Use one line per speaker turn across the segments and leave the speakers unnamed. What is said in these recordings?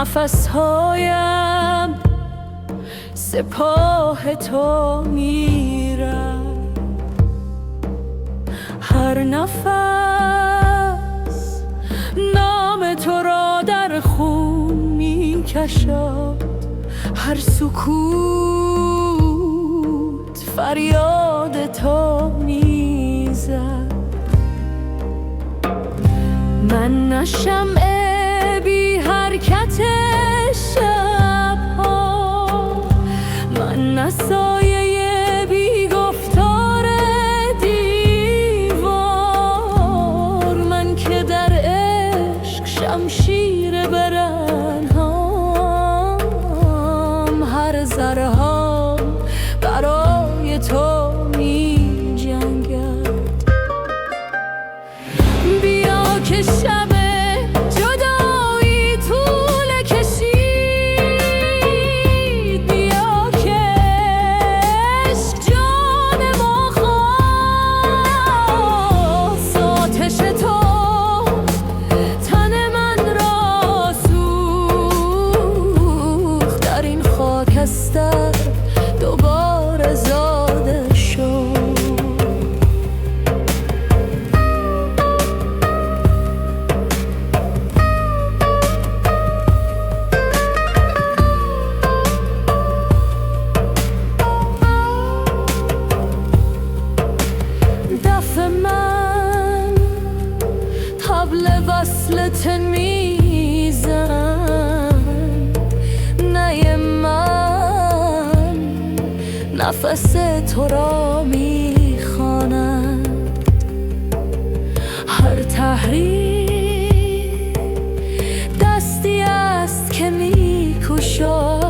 نفسهایم سپاه تو میرم، هر نفس نام تو را در خون میکشد، هر سکوت فریاد تو میزد. من نه شمع بی حرکت شب‌ها، من نه سایه بی گفتار دیوار، من که در عشق شمشیر برنهام، هر ذره‌ها برای تو می جنگد. بیا که شب جدایی طول کشید، بیا که عشق جان ما خواست، آتش تو تن من را سوخت، در این خاکستر دوباره زاده شد. دف من طبل وصلت میزن، نی من نفس تو را میخواند، هر تحریر دستی است که میکشد،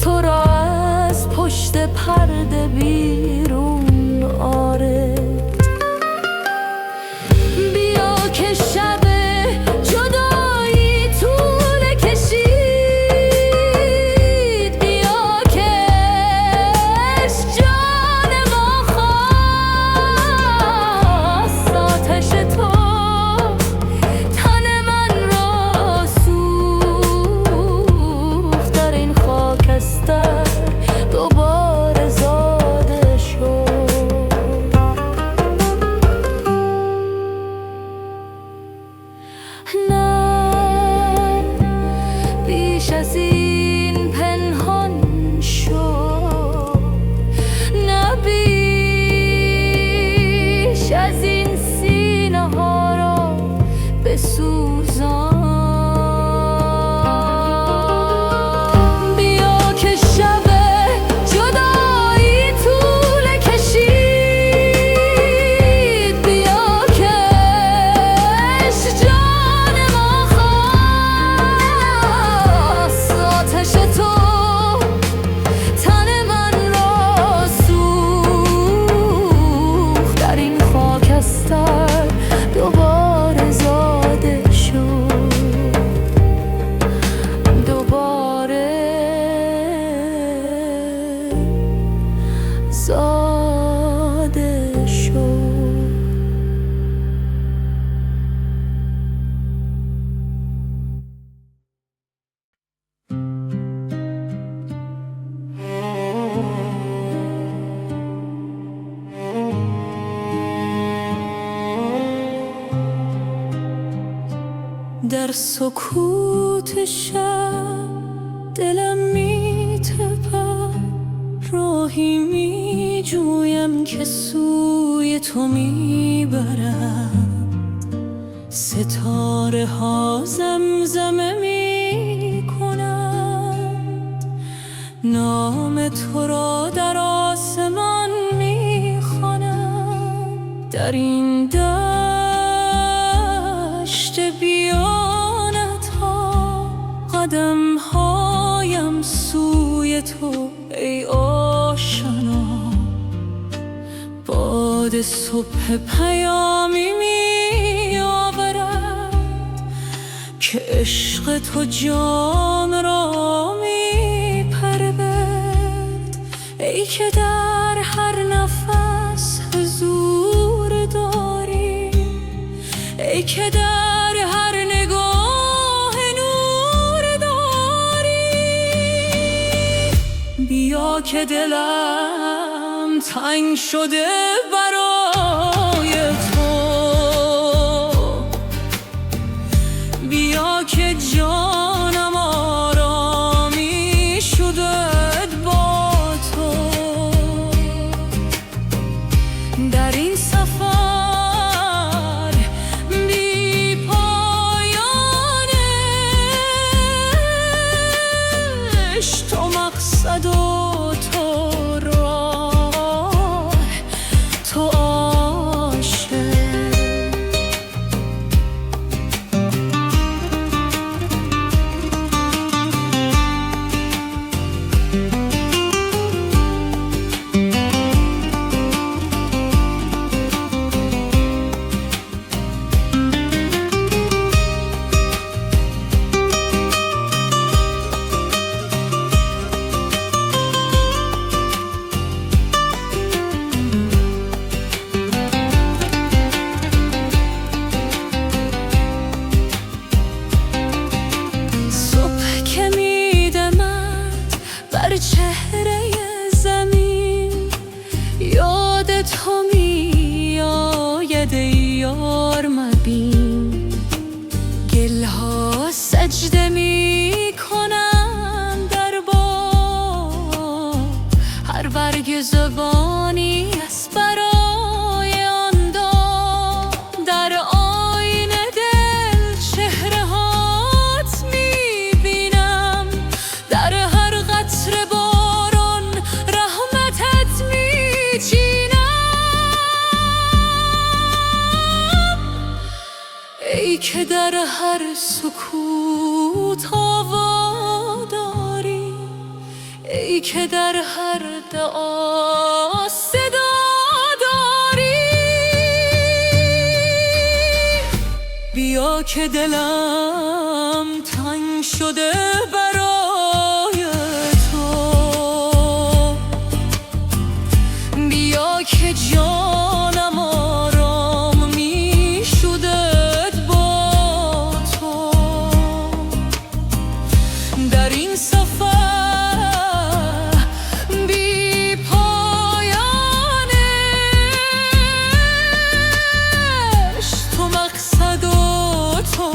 تو را از پشت پرده بیرون آرد. بیا که شب جدایی طول کشید، بیا که عشق جان ما خواست، آتش تو تن من را سوخت، در این خاکستر دوباره زاده شد. نه بیش از این پنهان شو، نه بیش از این سینه ها را بسوزان. بیا که شب جدایی طول کشید، بیا که عشق جان ما خواست، آتش تو تن من را سوخت، در این خاکستر دوباره زاده شد، دوباره زاده شد. در سکوت شب دلم می‌تپد، راهی می‌جویم که سوی تو می‌برد، ستاره ها زمزمه می‌کنند، نام تو را در آسمان می‌خوانند، در این دشت بیانت ها قدم هایم سوی تو ای آشنا، باد صبح پیامی می آورد که عشق تو جان را می پرورد، ای که در هر نفس حضور داری، ای که در هر نگاه نور بیا که دلم تنگ شده برای تو، بیا که جانم آرامی شده با تو. در این سفر بی پایانش تو مقصد و تو راه، تو عاشق. چهره زمین یاد تو میآید یار مبین، گلها سجده میکنن در باد، هر برگ زبانی از برای آن داد. در آینه دل چهره هات میبینم، در هر قطره باران رحمتت میچینم. ای که در هر سکوت آوا داری، ای که در هر دعا صدا داری، بیا که دلم تنگ شده برای تو، بیا که جانم آرام می شده با تو. در این سفر بی پایانش تو مقصد و تو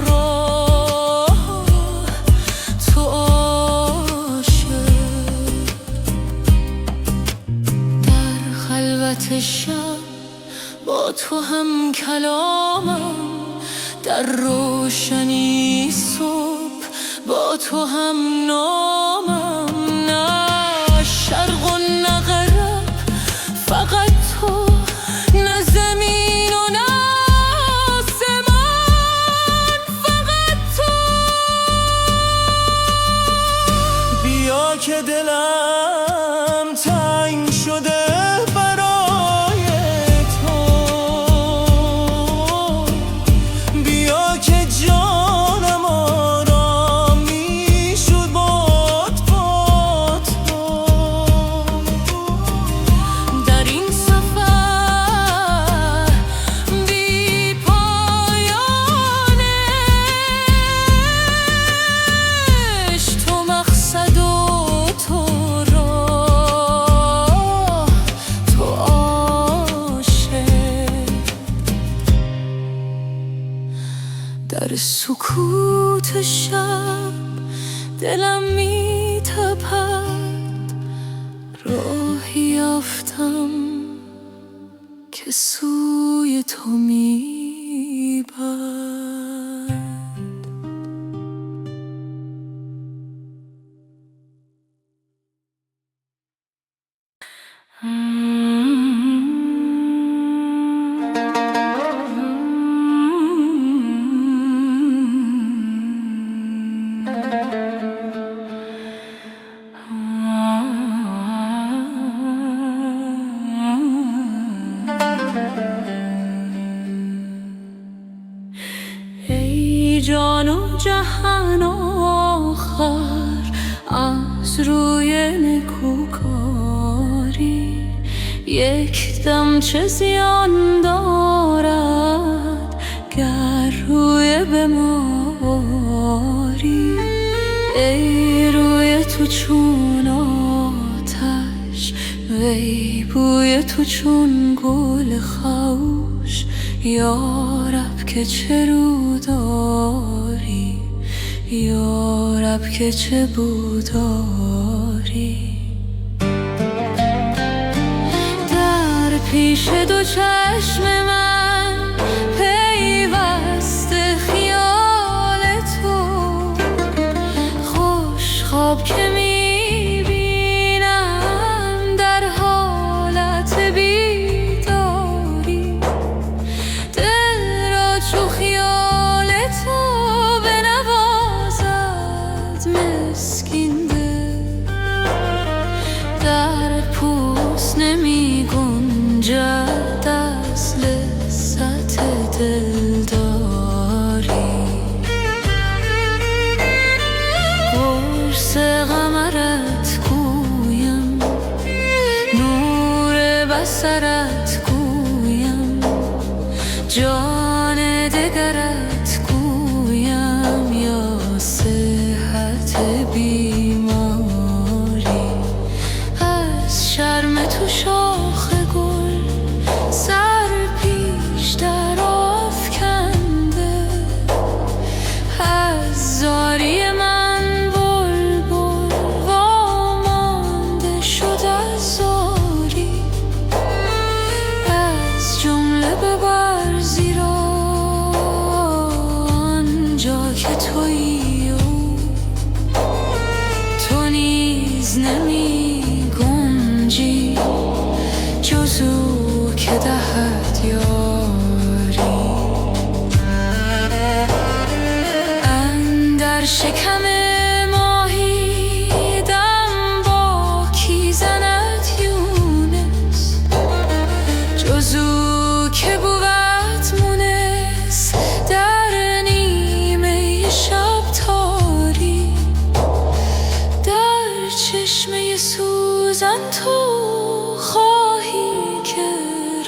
راه، تو عاشق. در خلوت شب با تو هم کلامم، در روشنی صبح با تو هم نامم. نه شرق و نه غرب، فقط تو، نه زمین و نه آسمان، فقط تو. بیا که دلم تنگ شده برای تو، بیا که جانم آرامی شد با تو. در این سفر بی پایانش تو مقصد و تو راه، تو عاشق. در سکوت شب دلم میتپد، راهی یافتم که سوی تو میبرد. ای جان و جهان آخر از روی نکوکاری، یک دم چه زیان دارد گر روی بماری. ای روی تو چون آتش ای بوی تو چون گل خوش، یارب که چه رو داری، یارب که چه بو داری. در پیش دو چشم من پیوسته خیال تو، خوش خواب که میبینم در حالت بیداری. دل را چو خیال تو بنوازد مسکین دل، در پوست نمی گنجد از لذت دلداری. قرص قمرت گویم، نور بصرت گویم، جان دگرت گویم یا صحت بیماری. از شرم تو شاخ گل سر پیش در آفکنده، از زاری من بلبل وامانده شد از زاری. از جمله ببر زیرا آنجا که تویی و تو نیز نمی گنجی جز او که دهد یاری. اندر شکم ماهی دم با کی زند یونس، جز او که بود مونس در نیمه شب تاری. در چشمه سوزن تو خواهی که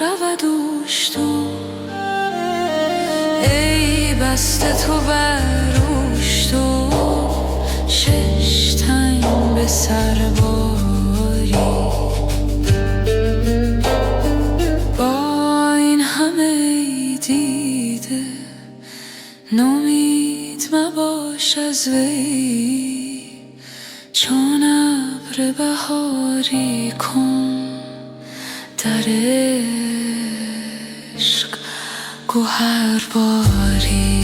رودوش تو، ای بسته تو بروش تو شش تن به سر باری. با این همه دیده نومید مباش از وی، چون ابر بهاری کن در عشق گوهر باری.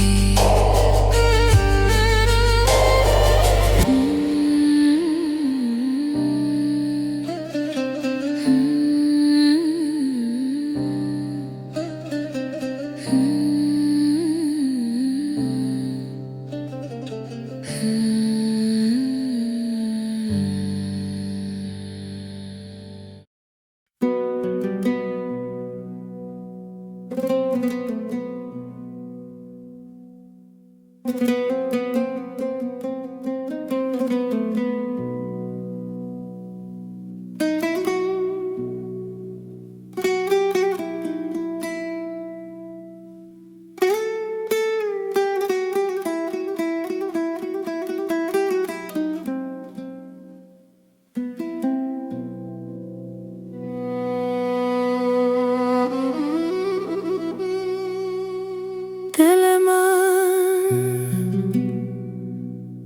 دل من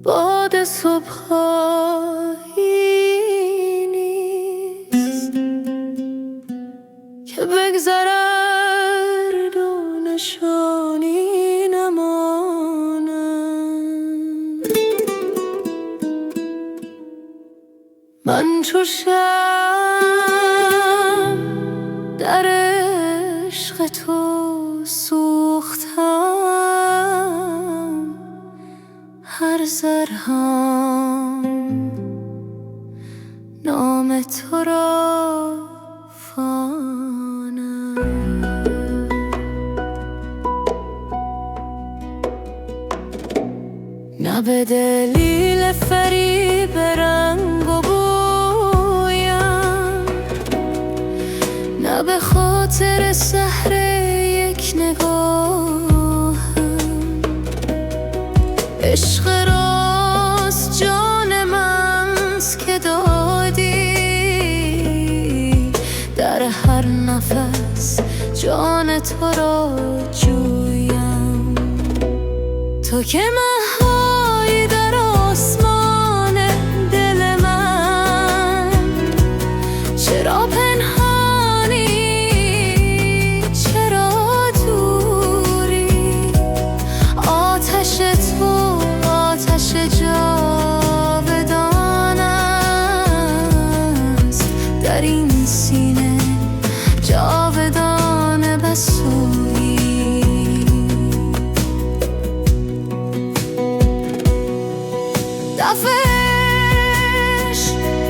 باد صبحایی نیست که بگذرد و نشانی نماند. من چو شمع در عشق تو سوختم، هر ذره‌ام نام تو را خواند. نه به دلیل فریب رنگ و بویم، نه به خاطر سحر یک نگاهم. عشق راست جان منست که دادی، جان تو را جویم. تو که مه‌هایی در آسمان دل من، چرا پنهانی چرا دوری؟ آتش تو آتش جاودان است، در این سینه جاودان بسویی. دفش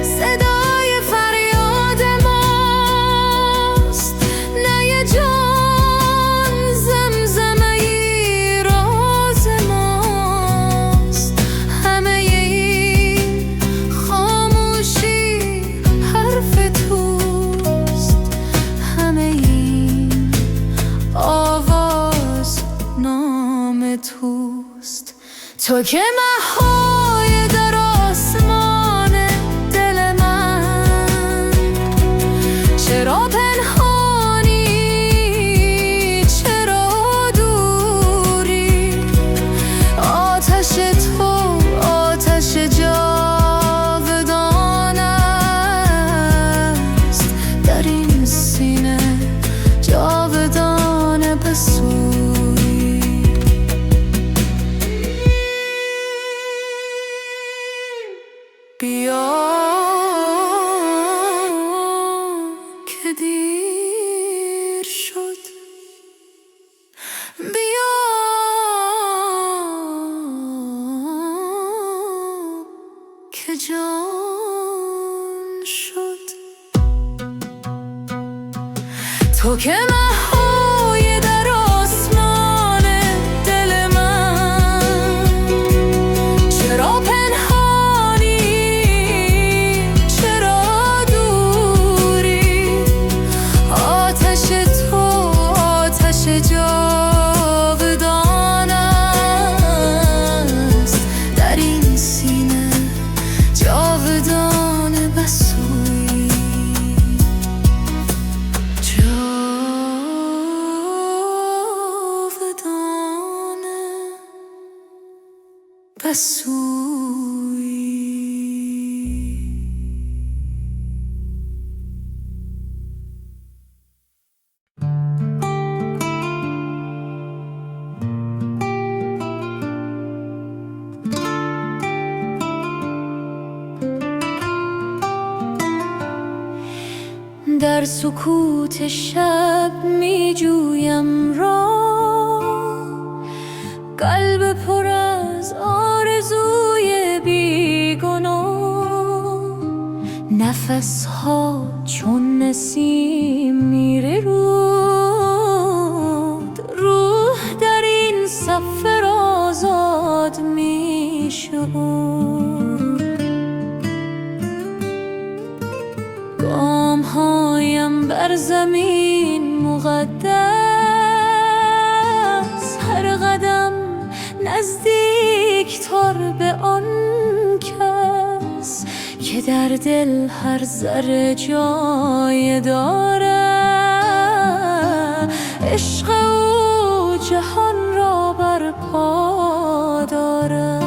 صدای فریاد ماست، نی جان زمزمه‌ای راز ماست. همه این خاموشی حرف توست، همه این آواز نام توست. تو که مه‌های در آسمان دل من، چرا پنهانی چرا دوری؟ آتش تو آتش جاودان است، در این سینه جاودان بسوی. بیا که دیر شد، بیا که جان شد. تو که مه‌های در آسمان دل من، چرا جاودان است، در این سینه جاودان بسوی. جاودان بسوی. در سکوت شب می جویم راه، قلب پر از آرزوی بیگناه. نفس ها چون نسیم میره رود، روح در این سفر آزاد می شود. گام هایم بر زمین مقدس، هر قدم نزدیک تر به آن کس که در دل هر ذره جای داره. عشق او جهان را بر پا داره.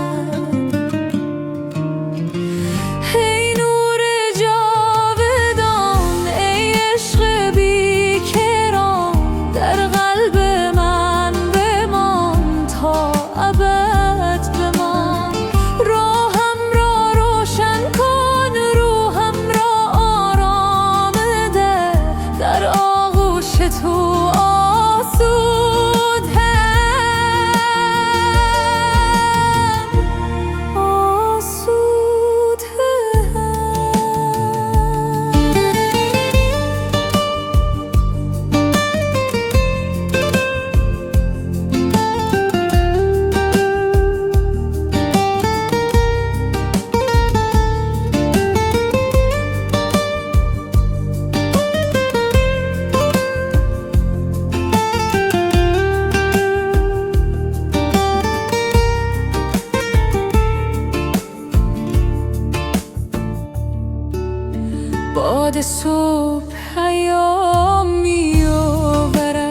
باد صبح پیام می آورد،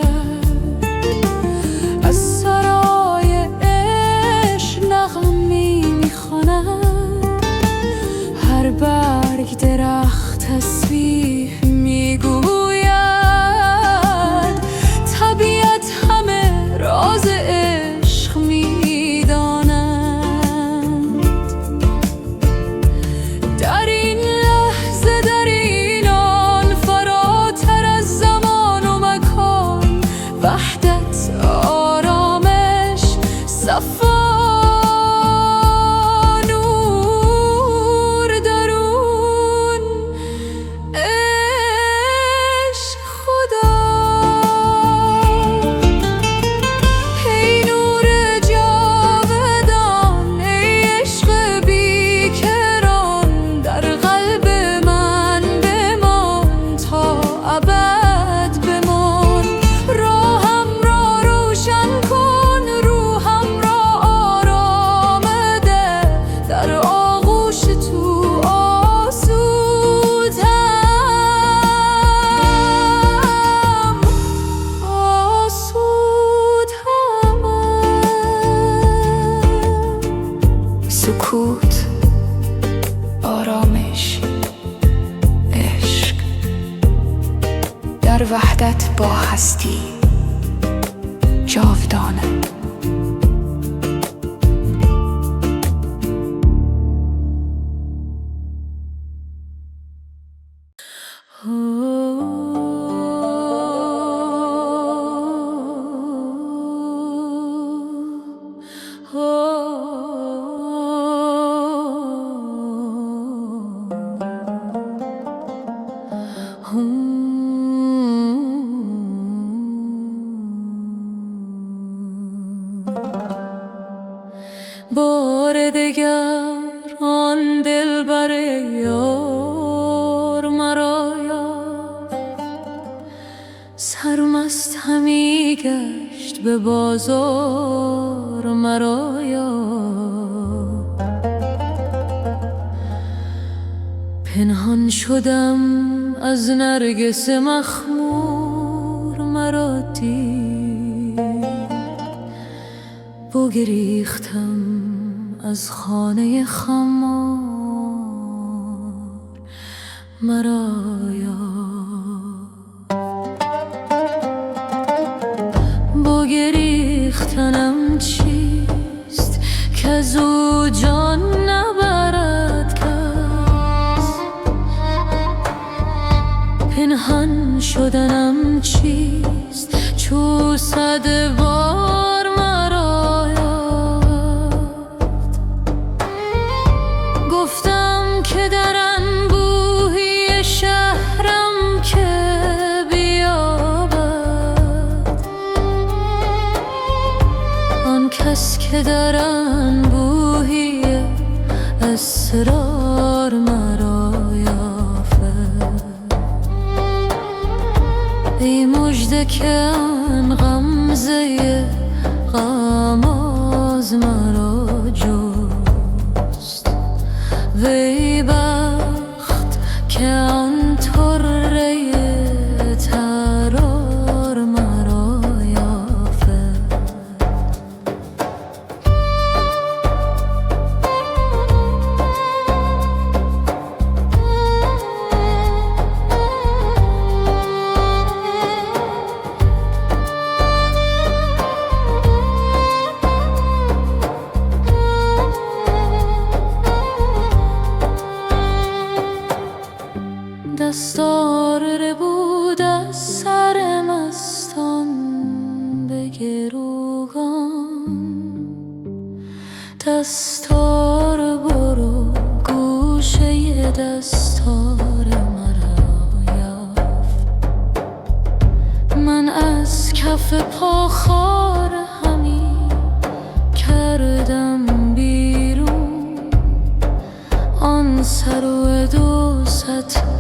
آرامش، عشق در وحدت با هستی جاودانه.
بار دگر آن دلبر یار مرا یافت، سرمست همی گشت به بازار مرا یافت. پنهان شدم از نرگس مخمور مرا دید، بگریختم از خانه خمار مرا یافت. بگریختنم چیست که از او جان نبرد کس، پنهان شدنم چیست چو صد بار مرا یافت. گفتم که در انبوهی شهرم که بیابد، آن کس که در انبوهی اسرار مرا یافت. ای مژده که آن غمزه غماز مرا جست، وی بخت که آن طره طرار مرا یافت. دستار بود از سر مستان به گروگان، دستار برو گوشه دستار مرا یافت. من از کف پا خار همی کردم بیرون، آن سر و دوست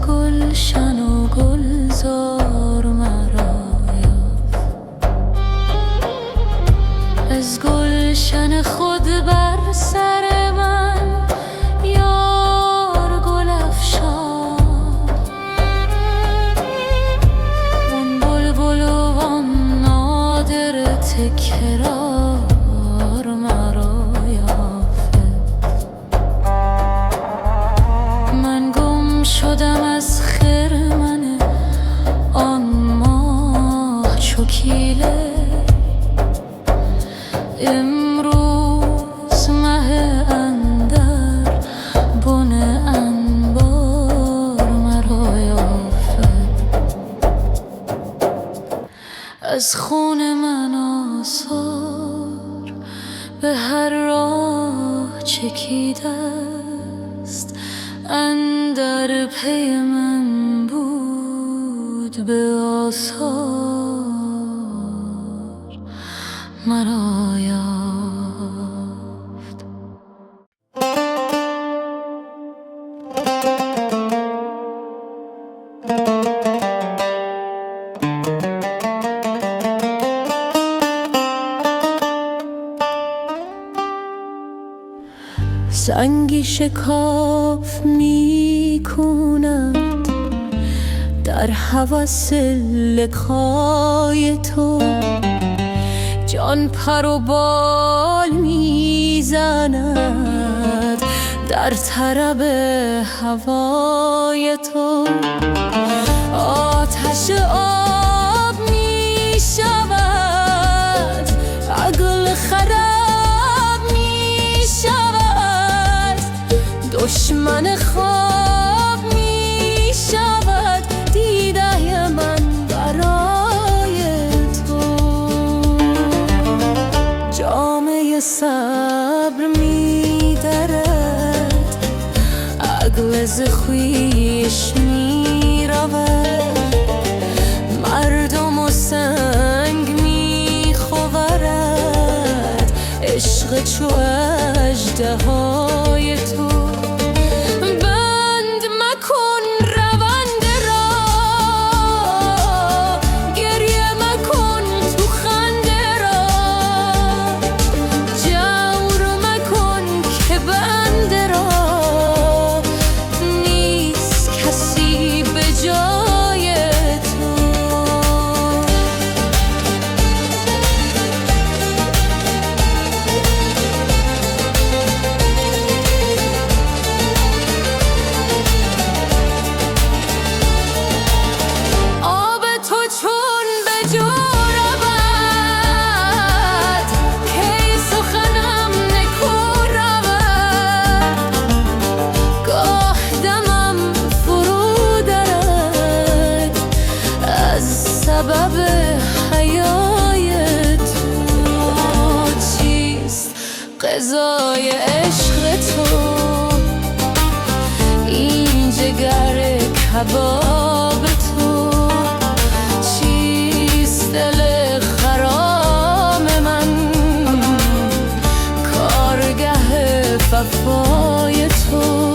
گلشن و گلزار مرا یافت. از گلشن خود بر سر من یار گل افشاند، وان بلبل و وان نادر تکرار مرا یافت. من گم شدم از خرمن آن ماه چکیله، امروز مه اندر بن انبار مرا یافت. از خون من آثار به هر راه چکیده است، اندر پی من بود به آثار مرا یافت. سنگی شکاف می کند در هوس لقای تو، جان پر و بال می زند در طرب هوای تو. آتش آب می شود، عقل خراب می شود، دشمن خواب می شود دیده من برای تو. جامعه صبر می درد، عقل ز خویش می رود، مردم و سنگ می خورد، عشق چو اژدهای تو. بند مکن روند را، گریه مکن تو خنده را، جور مکن که بنده را نیست کسی به جای تو. آب تو چون به جو رود، کی سخنم نکو رود، گاه دمم فرو درد از سبب حیای تو. چیست قضای عشق تو، این جگر کباب تو؟ چیست دل خرام من، کارگه وفای تو؟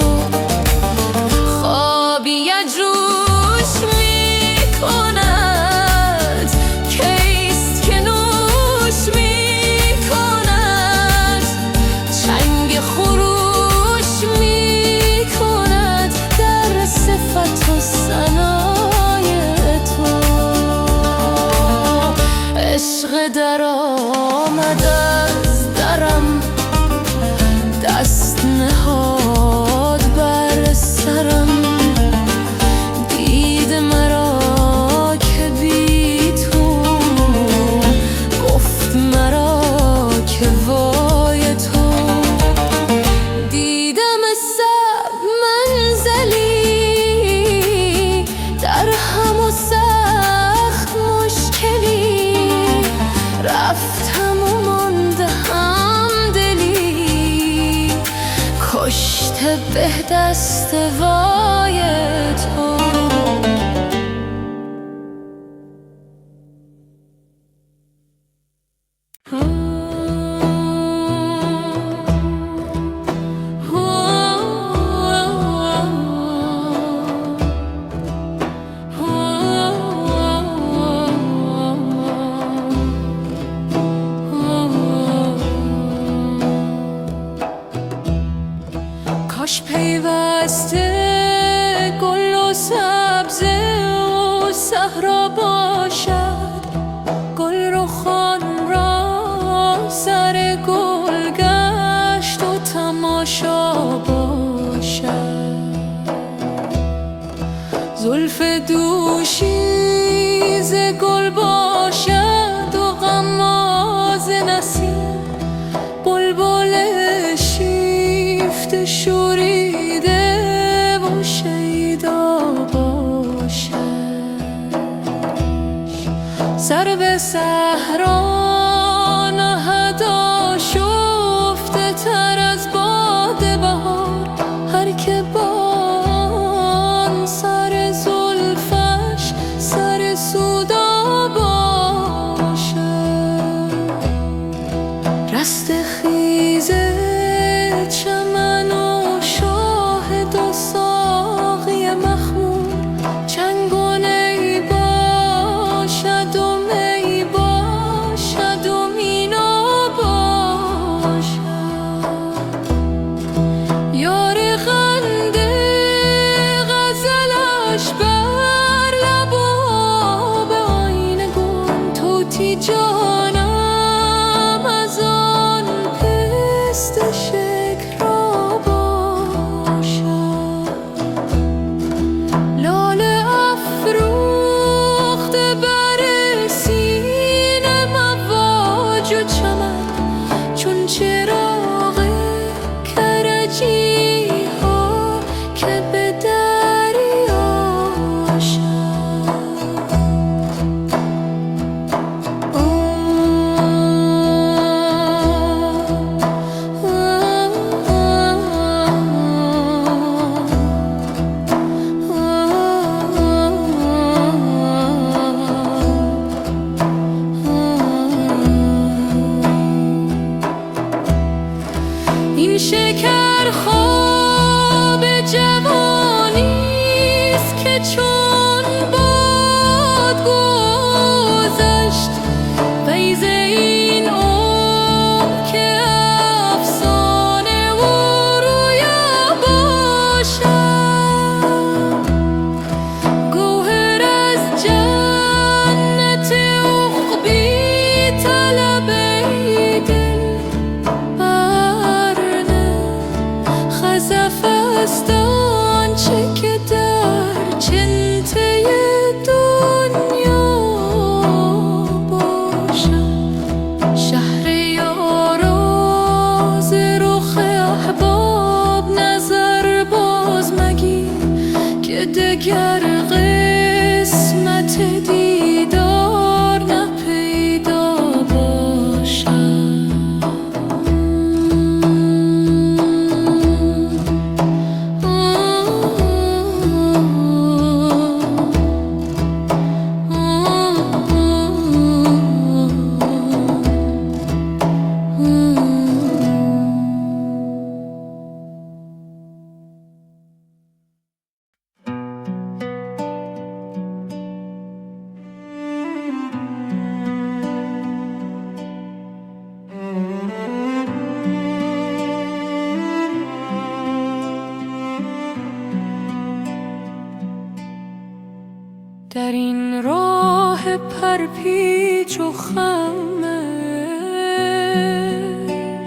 خوابی جوش می کند، کیست که نوش می کند، چنگ خروش می کند در صفت و ثنای تو. عشق در آمد از درم، دست نهاد بر سرم، دید مرا که بی تو، گفت مرا که وای تو. دیدم صعب منزلی، در هم و سخت مشکلی، رفتم و مانده همدلی، کشته به دست وای تو. کاش پیوسته گل و سبزه و صحرا باشد، گل رخان را سر گل گشت و تماشا باشد، زلف دوشی ز گل باشد و غماز نسیم، بلبل شیفته شوریده و شیدا باشد. سر به صحرا نهد آشفته تر از باد بهار، هر که با سر زلفش سر سودا باشد. رست خیزه چمن و شاهد و ساقی مخمور، چنگ و نی باشد و می باشد جوانیست که چون باد گذشت، فیض این عمر که افسانه و رویا باشد. گوهر از جنت عقبی طلب ای دل، ورنه خزف است آنچه که در چنته دنیا باشد. شهر یارا ز رخ احباب نظر باز مگیر، که دگر قسمت دیدار نپیدا باشد. در این راه پرپیچ و خم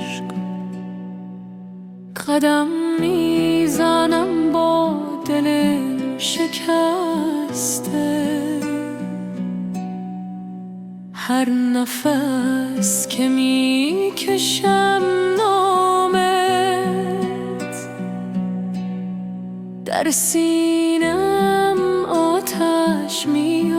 عشق، قدم میزنم با دل شکسته. هر نفس که میکشم نامت، در سینم آتش می‌افروزد.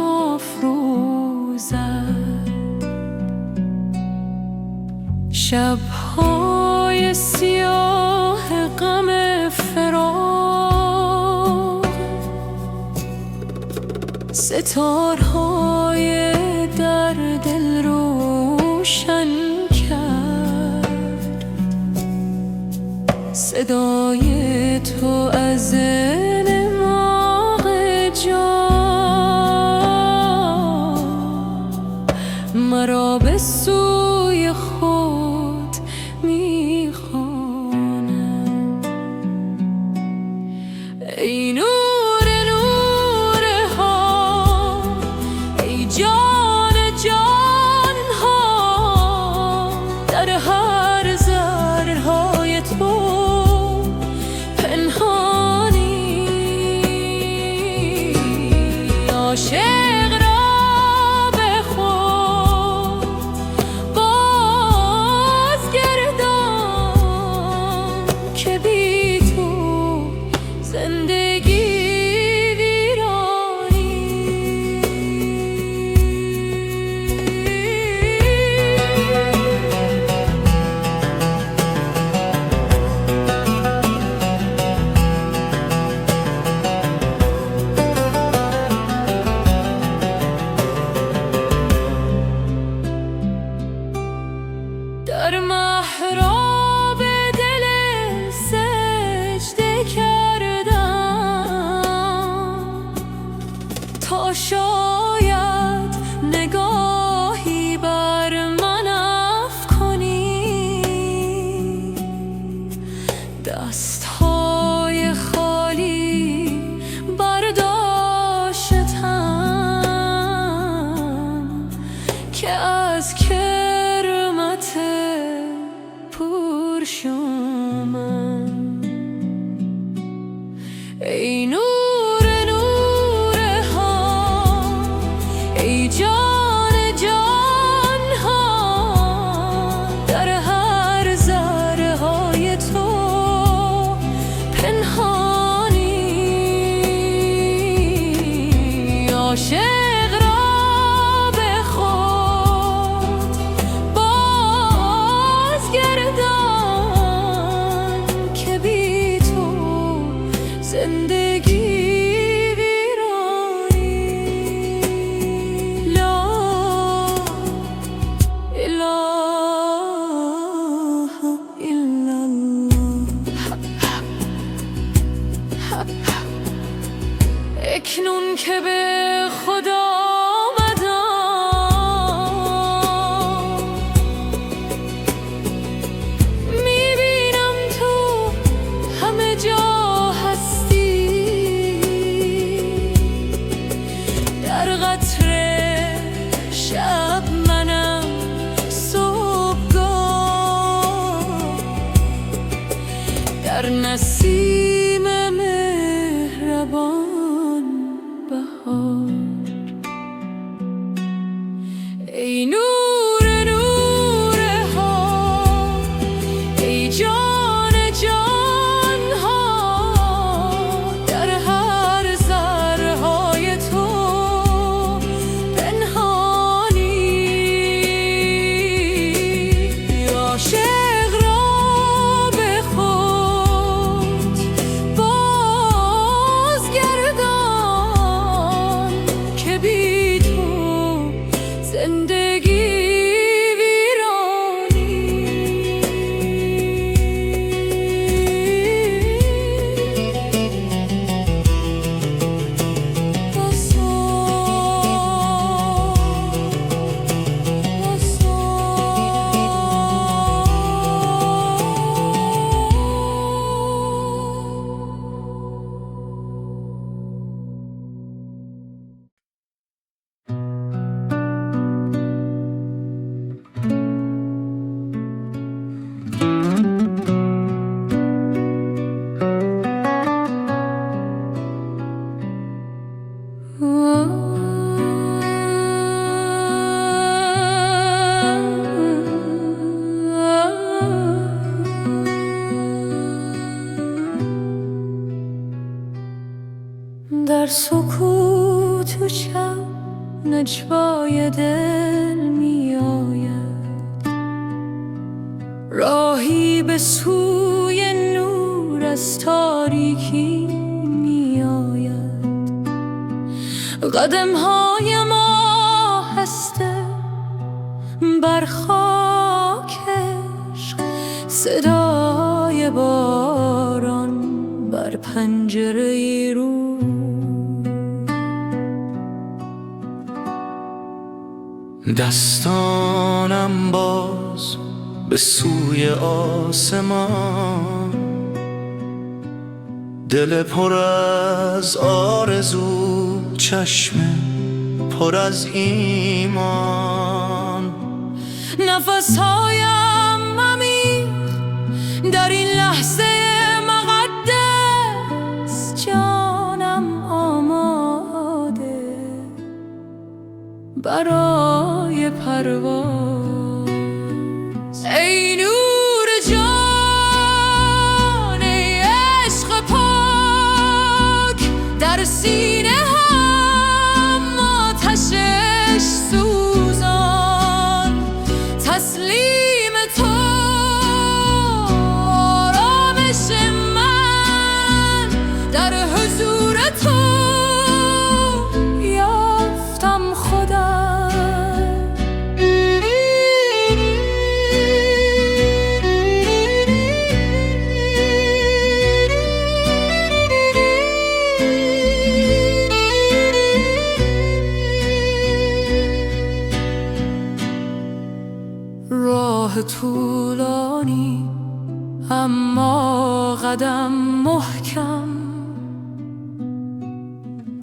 شب‌های سیاه غم فراق، ستارهای در دل روشن کرد. صدای تو از نماغ جان مرا به سوی خود می‌خواند. ای نور نورها، ای جان جانها، در هر ذره‌های تو پنهانی. عاشق را به خود بازگردان، که بی تو زندگی در محراب دل سجده کردم، تا شاید نگاهی بر من افکنی. دستهای خالی برداشتم، که از کرمت پرشومم. ای نور نورها، ای جان جانها، در هر ذره‌های تو پنهانی. عاشق را به خود بازگردان، که بی تو زندگی ویرانی. لا اله الا الله. اکنون که به خود آمدم میبینم تو همه جا هستی، در قطر شب منم صبحگاه، در نسیم مهربان بهار. ای نور نور ها، ای جان جان ها، در هر ذرهای تو پنهانی. عاشق را به خود بازگردان که بی تو زندگی ویرانی. در سکوت و شب نجوای دل می آید، راهی به سوی نور از تاریکی می آید. قدم‌های ما هسته بر خاک عشق، صدای باران بر پنجره رو.
دستانم باز به سوی آسمان، دل پر از آرزو، چشم پر از ایمان.
نفسهایم عمیق در این لحظه مقدس، جانم آماده برای پرواز. ای نور جان، ای عشق پاک، در سینه هم آتشش سوزان. تسلیم تو آرامش من، در حضور تو یافتم خودم. راه طولانی اما قدم محکم،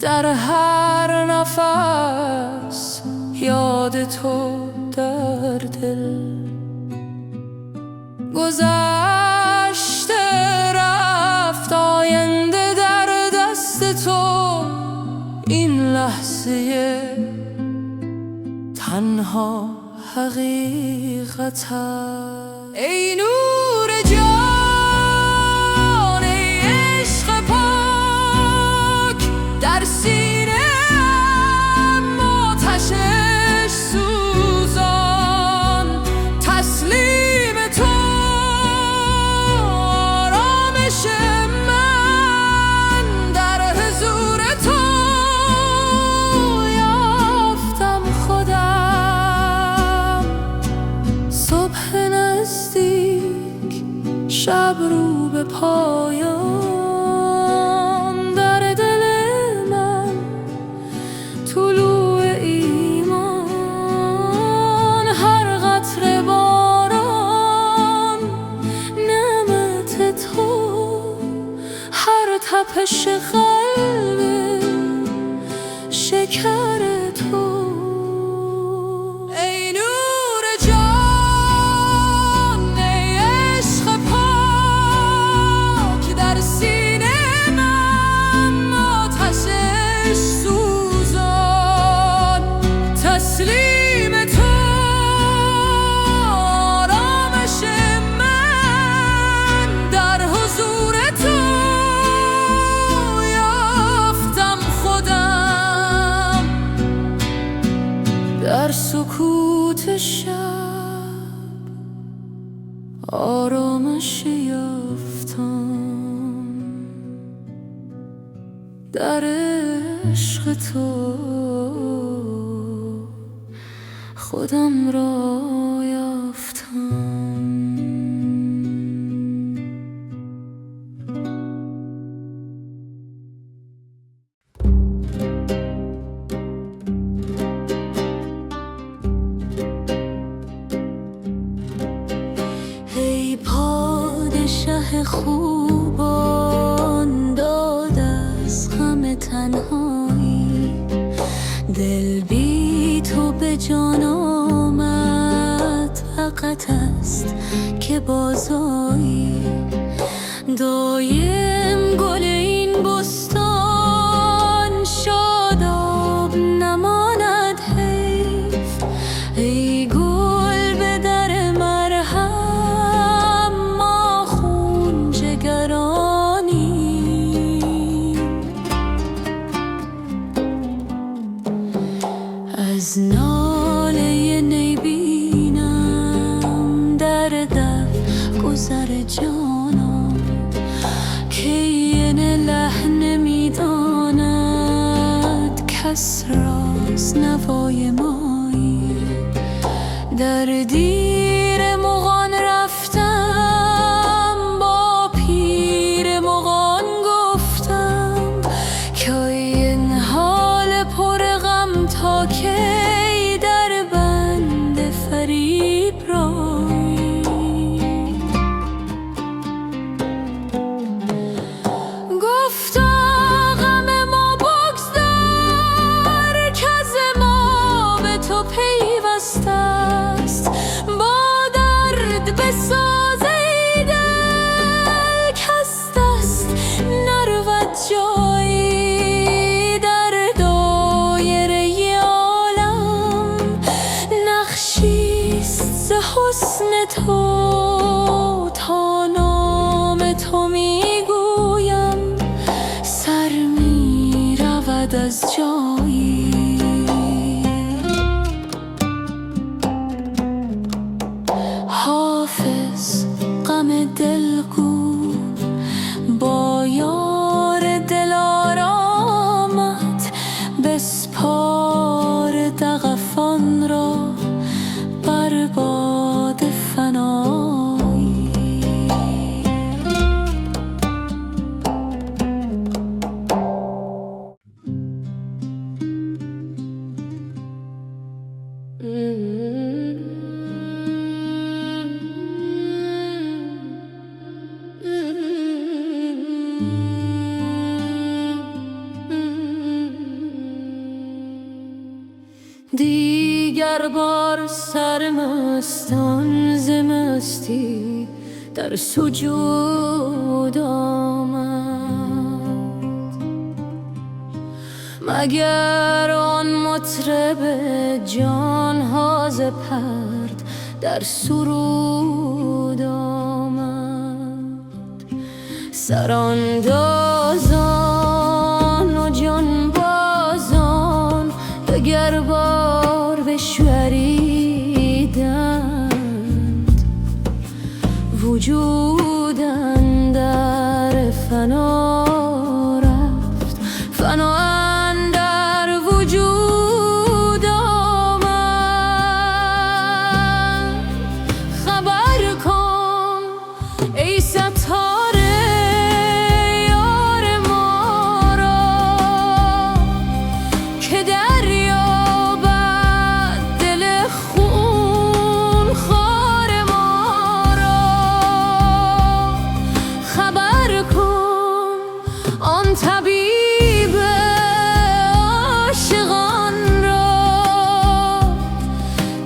در هر نفس یاد تو در دل. گذشته رفت، آینده در دست تو، این لحظه تنها حقیقت است. ای نور جان، ای عشق پاک، در سینه‌ام آتشش سوزان. تسلیم تو آرامش من، در حضور تو یافتم خودم. صبح نزدیک تپش قلب شکر تو. ای نور جان، ای عشق پاک در سینه من، آتشش سوزان. تسلیم تو آرامش من، در حضور تو یافتم خودم. در سکوت شب آرامش یافتم، در عشق تو خودم را یافتم. ای پادشه خوبان، داد از غم تنهایی، دل بی تو به جان آمد، حقت است که بازایی. دایم گل این بستان شاداب نماند حیف. ای گل به در مرهم، ما خون جگرانی. از ناله نی بینم در دف گذر جانم، که این لحن میداند کس راست نوای مایی. در دیر مغان رفتم، با پیر مغان گفتم، که این حال پر غم تا کی در بند فریب رایی. گفتا غم ما بگذار، که از ما به تو پیوسته است. با درد بساز ای دل، کز دست نرود جایی. در دایره عالم نقشیست ز حسن تو، تا نام تو میگویم سر میرود از جایی. حافظ غم دلگو با یار دلارامت، بسپار دغفان را بر باد فنایی. دیگر بار سرمستان ز مستی در سجود آمد، مگر آن مطرب جان ها ز پرد در سرود آمد. سراندازان و جانبازان دگر بار بشوریدند، وجودن در فنا رفت، فنا اندر وجود آمد. خبر کن ای ستاره یا آن طبیب عاشقان را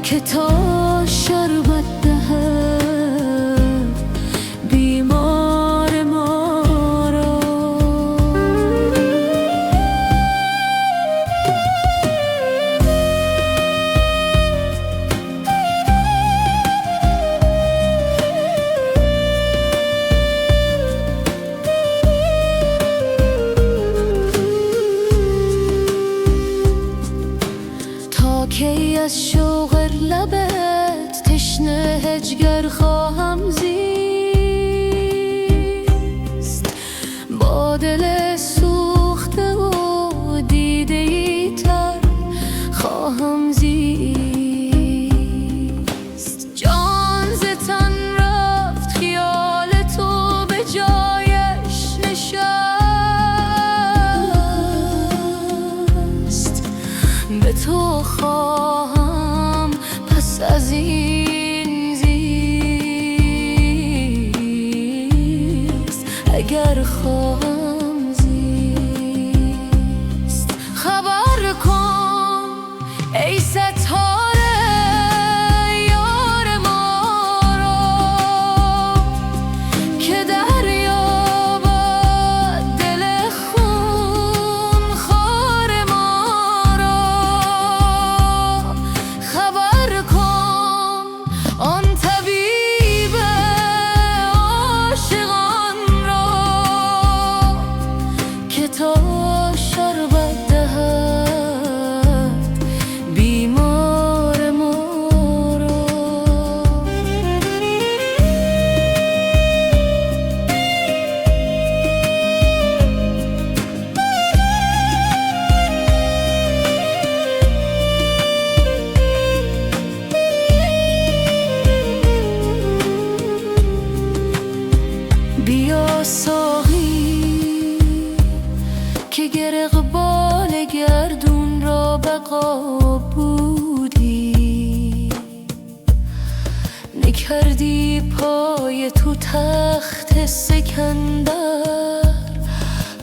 که تا شربت دهد بیمار ما را. تا کی از شوق لبت تشنه هجگر خواهم زیست، با دل سوخته و دیده ای تر خواهم زیست. جان ز تن رفت خیال تو به جایش نشست، به تو خواهم پس از این زیست، اگر خواهم زیست. خبر کن ای ستاره یار ما را که دریابد دل خون خوار ما را. خبر کن آن طبیب عاشقان را که تا شربت دهد بیمار ما را. بیا ساقی که گر اقبال گردون را بقا بودی، نکردی پای تو تخت سکندر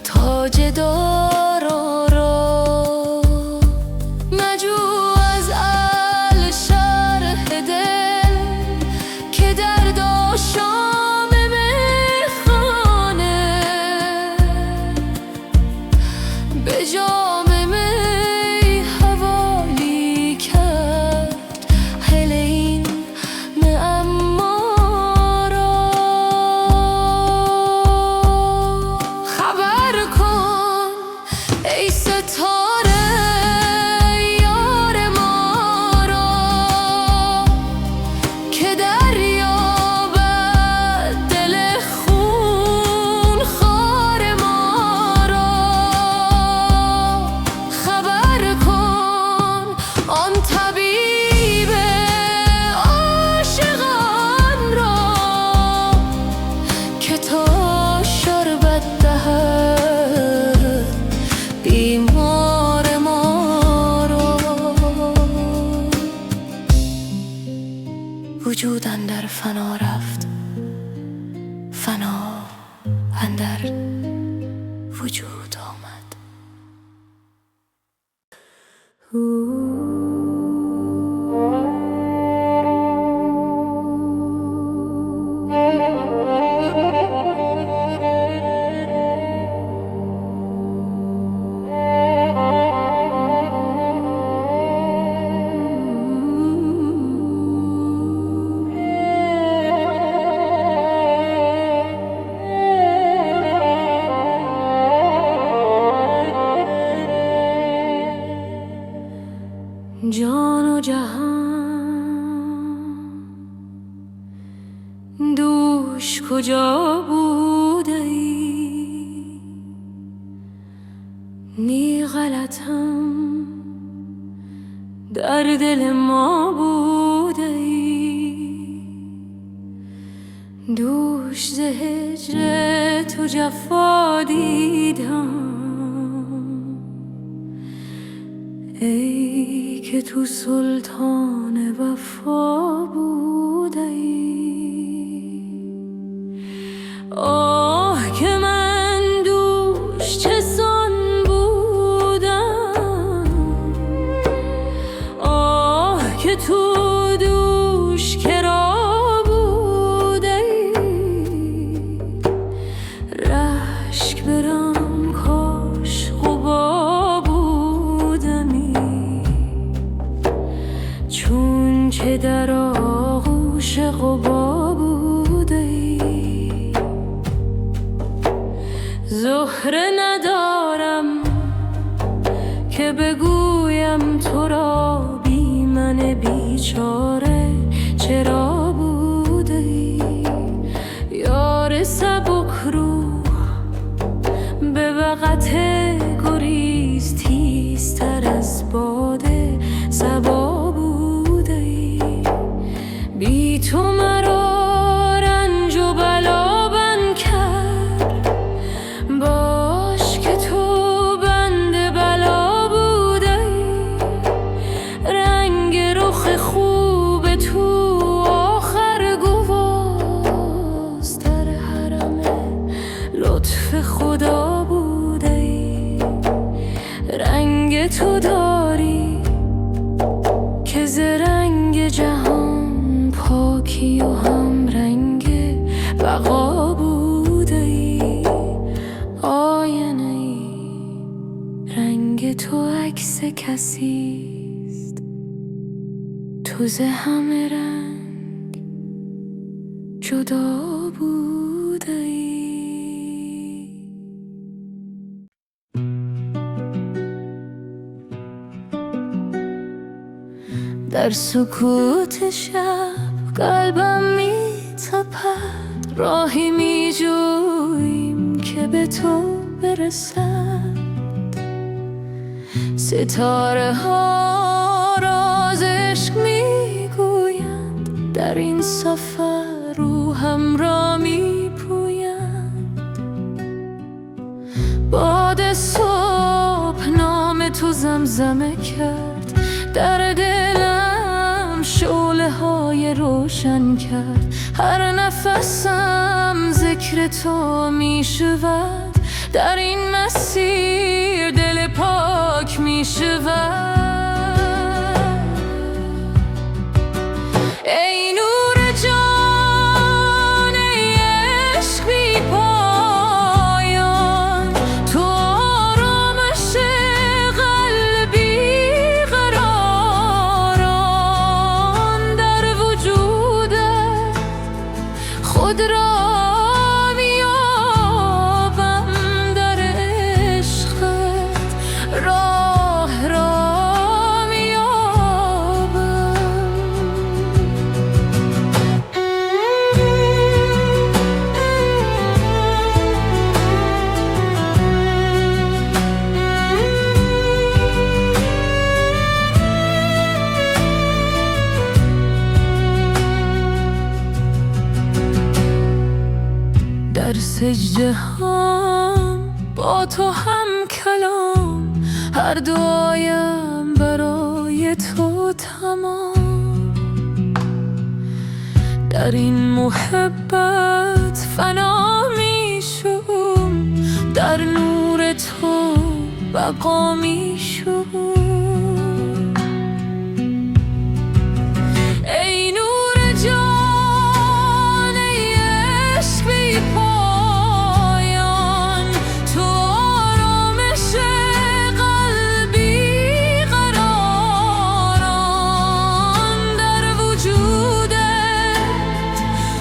تاج دارا را. مجو از اهل شرح دل که درد آشام میخانه به جام می حوالی کرد هل این معما را. خبر کن ای ستاره یار ما را که دریابد دل خون خوار ما را. خبر کن آن طبیب عاشقان را که تا شربت دهد بیمار ما را. وجود اندر فنا رفت، فنا اندر وجود آمد. جان و جهان دوش کجا بوده ای؟ نی غلطم در دل ما بوده ای. دوش ز هجر تو جفا دیدم، ای که تو سلطان وفا بوده ای. آه که من دوش ندارم که بگویم تو را بی من بیچاره چرا بوده ای. یار سبک روح به وقت گریز تیزتر از باده صبا بوده ای. بی تو مرا رنج و بلا بند کرد، باش که تو بند بلا بوده ای. رنگ رخ خوب تو آخر گواز در حرم لطف خدا بوده ای. رنگ تو داری که ز رنگ جهان پاکی و هم رنگ بقا بوده ای. آینه ای رنگ تو عکس کسیست، تو ز همه رنگ جدا بوده ای. در سکوت شب قلبم می‌تپد، راهی می‌جوییم که به تو برسد. ستاره ها راز عشق میگویند، در این سفر روحم را میپویند. باد صبح نام تو زمزمه کرد، در دلم شعله های روشن کرد. هر نفسم ذکر تو می شود، در این مسیر دل پاک می شود. ای نور جان، ای عشق بی پایان، تو آرامش قلبی قراران. در وجودت خود را میابم، در عشقت راه را میابم. در سجده هم با تو هم کلام، هر دعایم برای تو تمام. در این محبت فنا می شوم، در نور تو بقا می شوم. ای نور جان، ای عشق بی پایان، تو آرامش قلبی قراران. در وجودت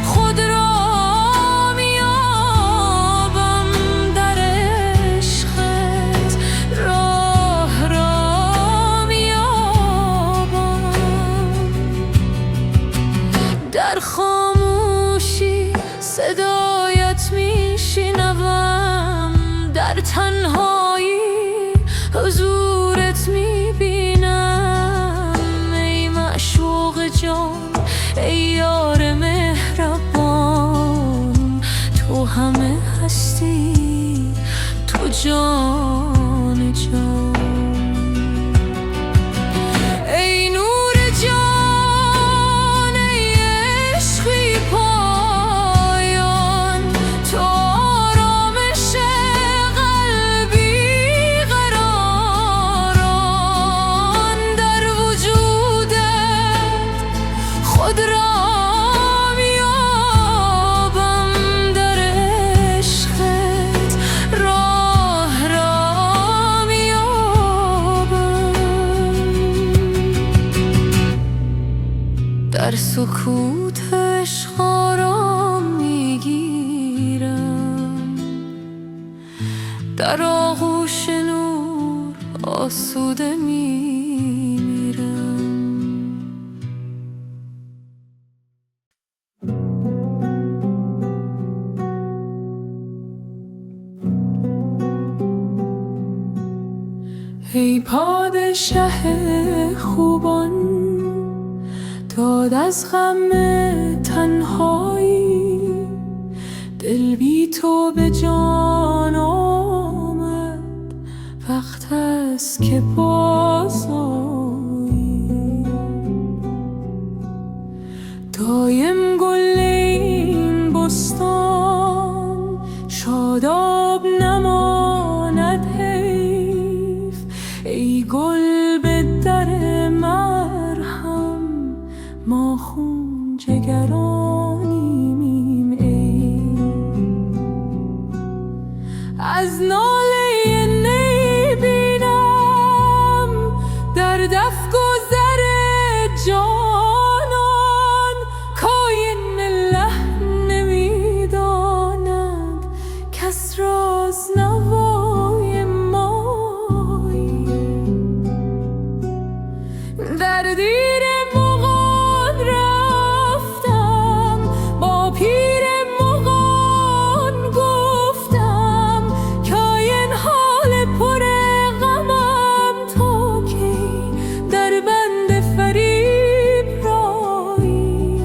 خود را میابم، در عشقت راه را میابم. در خاموشی صدایت میشنوم، در تنهایی حضورت میبینم. ای معشوق جان، ای یار مهربان، تو همه هستی، تو جان جان. ای نور جان، ای عشق بی پایان، تو آرامش قلبی قراران. در وجودت خود را میابم، در عشقت راه را میابم. در سکوت عشق آرام میگیرم، در آغوش پیش نور آسوده میمیرم. ای پادشه خوبان، داد از غم تنهایی، دل بی تو به جان آمد، وقت است که بازآیی. دایم گل این بستان شاداب نماند حیف، ای گل به در مرهم ما خون جگرانیم. ای از ناله نی بینم در دف گذر جانان، کاین لحن نمیداند کس راز نوای مایی. در دیر مغان رفتم، با پیر مغان گفتم، کاین حال پر غمم تا کی در بند فریب رایی.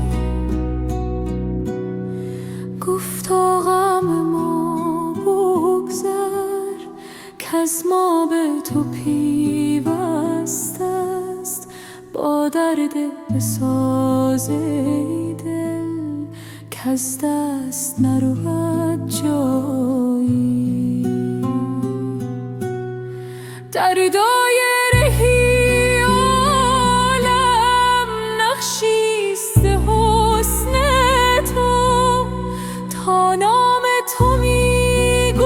گفتا غم ما بگذر، کز ما به تو پیوست است، با درد بساز ای دل، کز دست نرود جایی. در دایره عالم نقشیست حسن تو، تا نام تو میگویم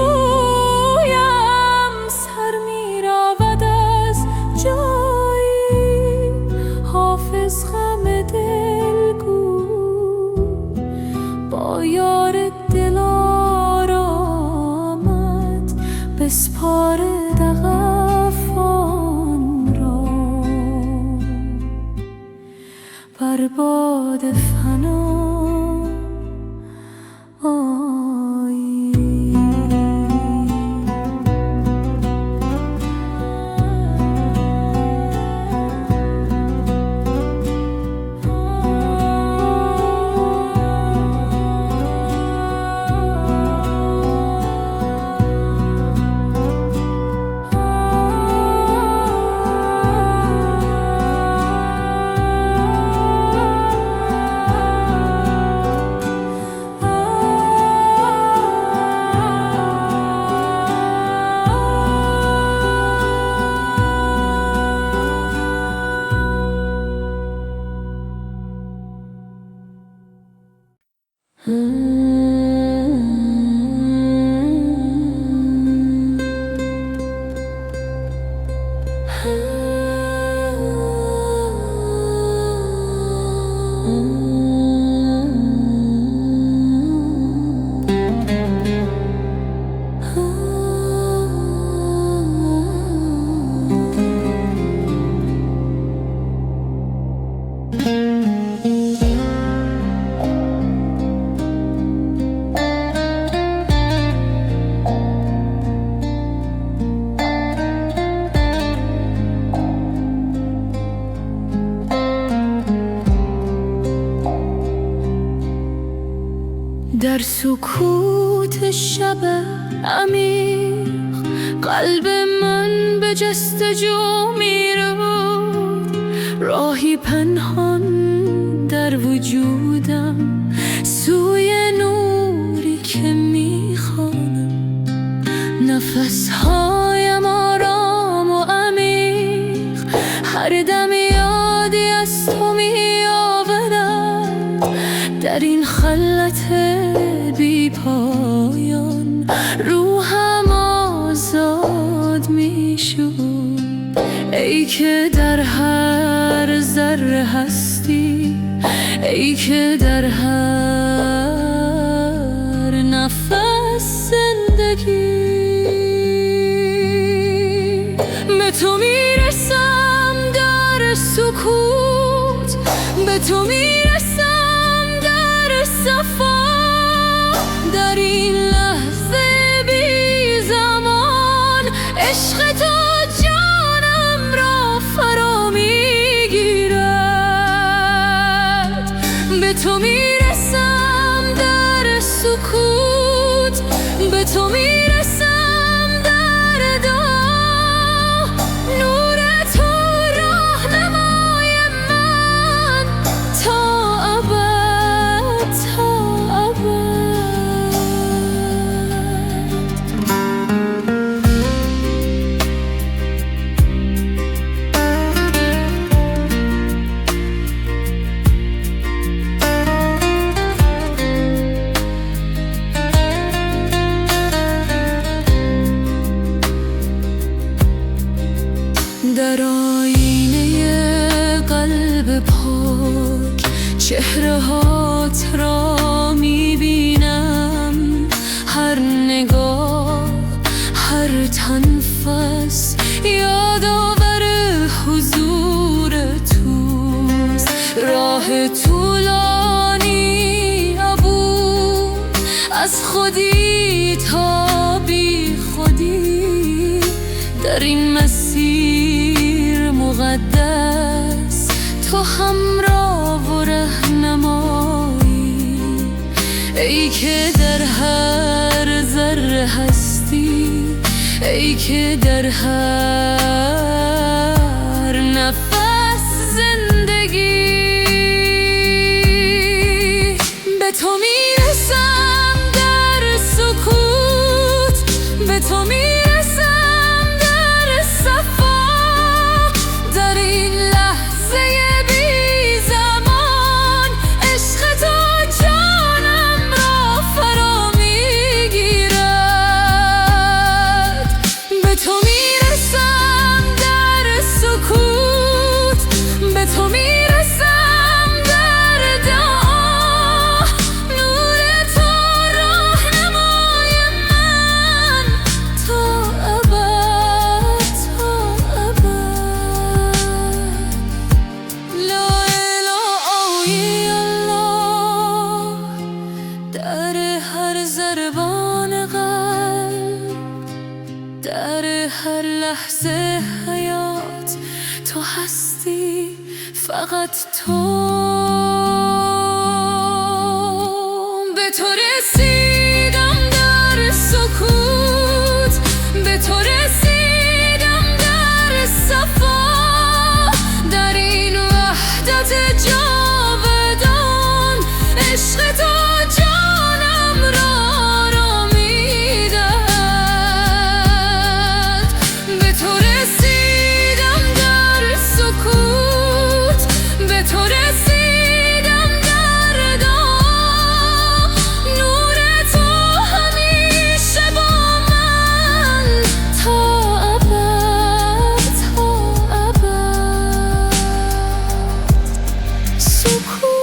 سر میرود از جایی. حافظ غم دل گو با یار دل آرامد، بسپاره دغفان را بر باد فنا آیی. در سکوت شب عمیق قلب من به جستجو میرود، راهی پنهان در وجودم سوی نوری که میخوانم. نفسهایم آرام و عمیق، هر دم یادی از تو میآورد. در این خلوت بی پایان روحم آزاد میشد، ای که در هر ذره هستی، ای که در هر نفس زندگی. به تو میرسم در سکوت، به تو میرسم در صفا، در این لحظه بی زمان عشق تو جانم را فرا میگیرد. به تو میرسم در سکوت، به تو میرسم در دعا، نور تو راهنمای من تا ابد، تا ابد. در آینه قلب پاک چهره هات را میبینم، هر نگاه، هر تنفس یادآور حضور توست. راه طولانی عبور از خودی تا بی خودی، در این مسیر مقدس تو همراه و رهنمایی. ای که در هر ذره هستی، ای که در هر نفس زندگی، به تو میرسم در سکوت، به تو میرسم در صفا، در این لحظه بی زمان عشق تو جانم را فرا میگیرد. به تو میرسم در سکوت، به تو میرسم در دعا، نور تو راهنمای من تا ابد، تا ابد. لا اله الا الله، در هر ضربان قلب، در هر لحظه حیات تو هستی، فقط تو. به تو رسیدم در سکوت، به تو رسیدم در صفا، در این وحدت جاودان عشق تو جانم را میدهد. به تو رسیدم در سکوت، به تو رسیدم در دعا، نور تو همیشه با من تا ابد، تا ابد. سکوت،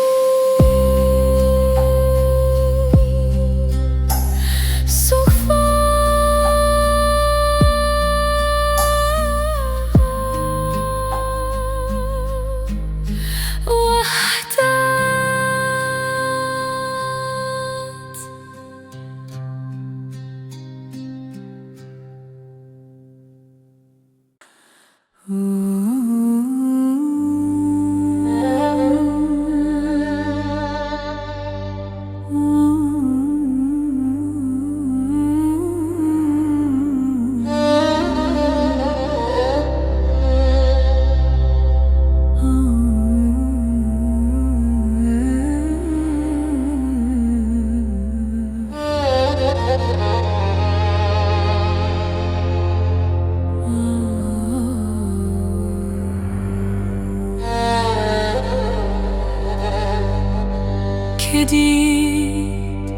که دید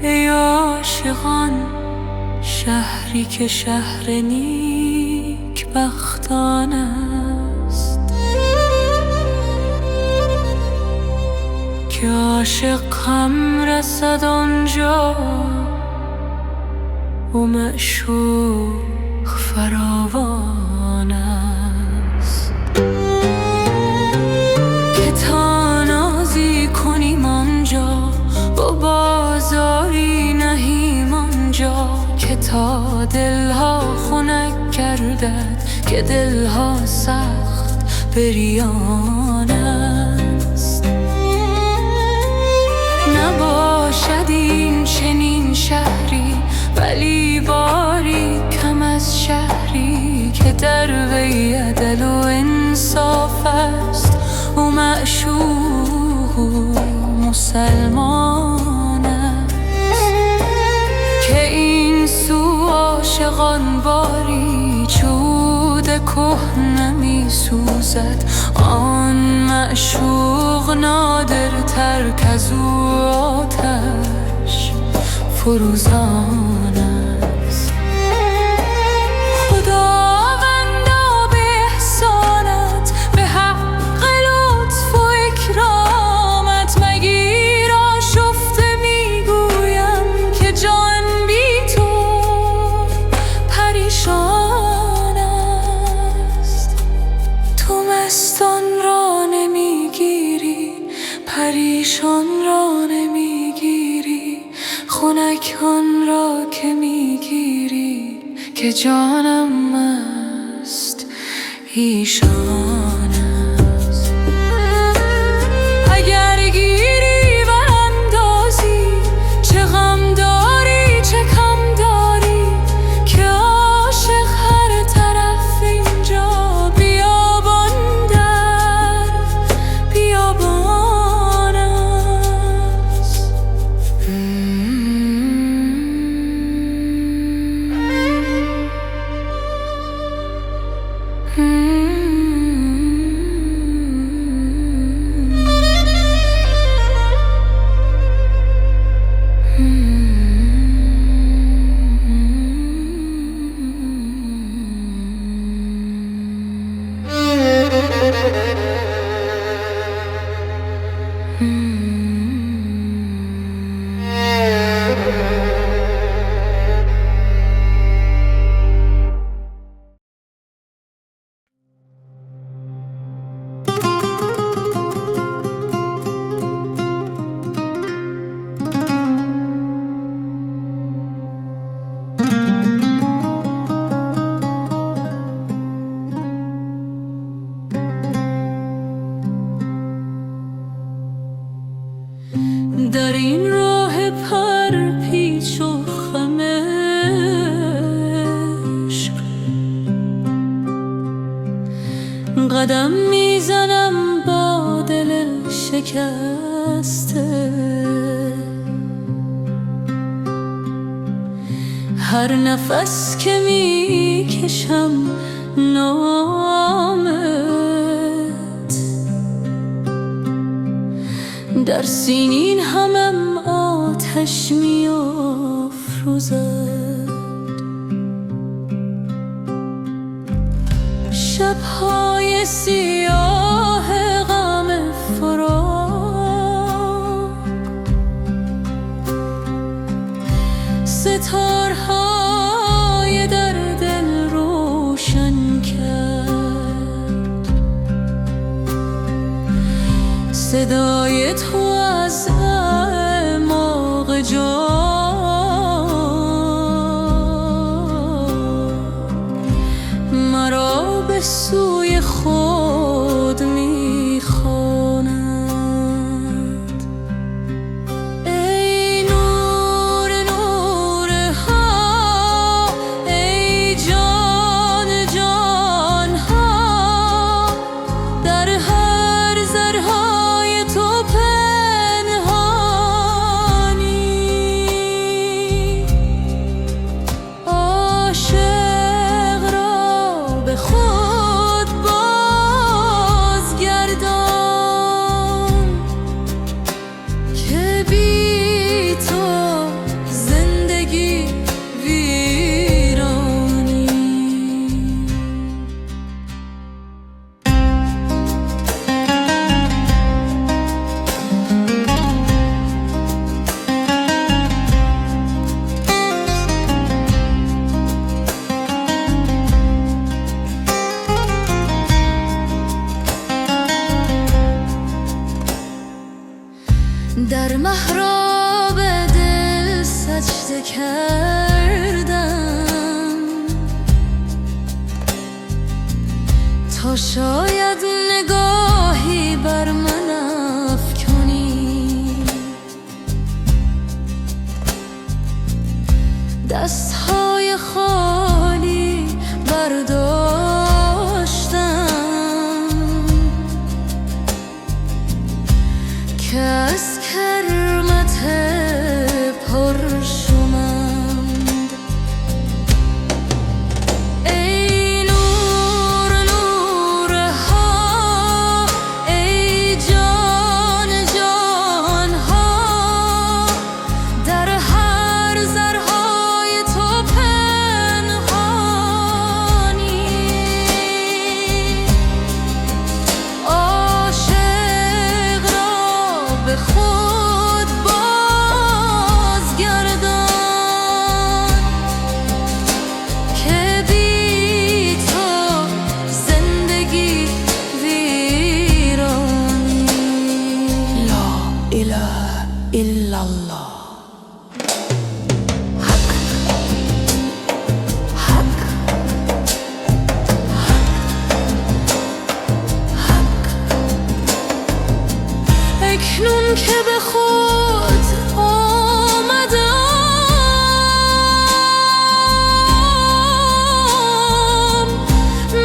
ای عاشقان شهری که شهر نیک بختان است، که عاشق هم رسد آنجا و معشوق فراوان است که تا نازی کنیم آنجا، با بازاری نهیم آنجا، که تا دلها خنک گردد، که دلها سخت بریان است. نباشد این چنین شهری، ولی باری کم از شهری، که در وی عدل و انصاف است. او معشوق مسلمان است، که این سو عاشقان باری چود کهنه می سوزد. آن معشوق نادرتر کز او آتش فروزان است. خداوندا به احسانت، به حق لطف و اکرامت، مگیر آشفته میگویم که جان بی تو پریشان است. تو مستان را نمیگیری، پریشان را نمیگیری، خنک آن را که میگیری، که جانم مست ایشان است. اگر گیری و اندازی، چه غم داری چه کم داری، که عاشق هر طرف اینجا بیابان در بیابان است. در این راه پر پیچ و خم عشق قدم میزنم با دل شکسته. هر نفس که میکشم نامت، در سینین همم آتش میافروزد. شبهای سیاه غم فراق، ستارهای در دل روشن کرد. صدای تو از اعماق جان مرا به سوی خود میخواند. ای نور نورها، ای جان جانها، در هر ذرهای تو پنهانی. عاشق را به خود باید محراب دل سجده کردم تا شاید نگاهی بر من افکنی. دستهای خالی برداشتم که از کرمت پرشمند. ای نور نورها، ای جان جانها، در هر ذرهای تو پنهانی. عاشق را به خود بازگردان که بی تو زندگی ویرانی.
لا اله الا الله.
اکنون که به خود آمدم،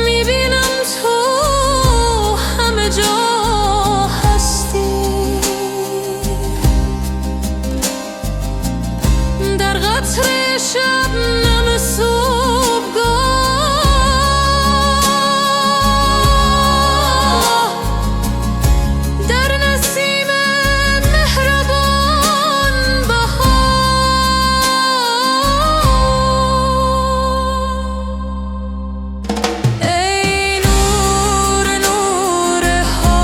میبینم تو همه جا هستی. در قطره شبنم صبحگاه، در نسیم مهربان بهار. ای نور نورها،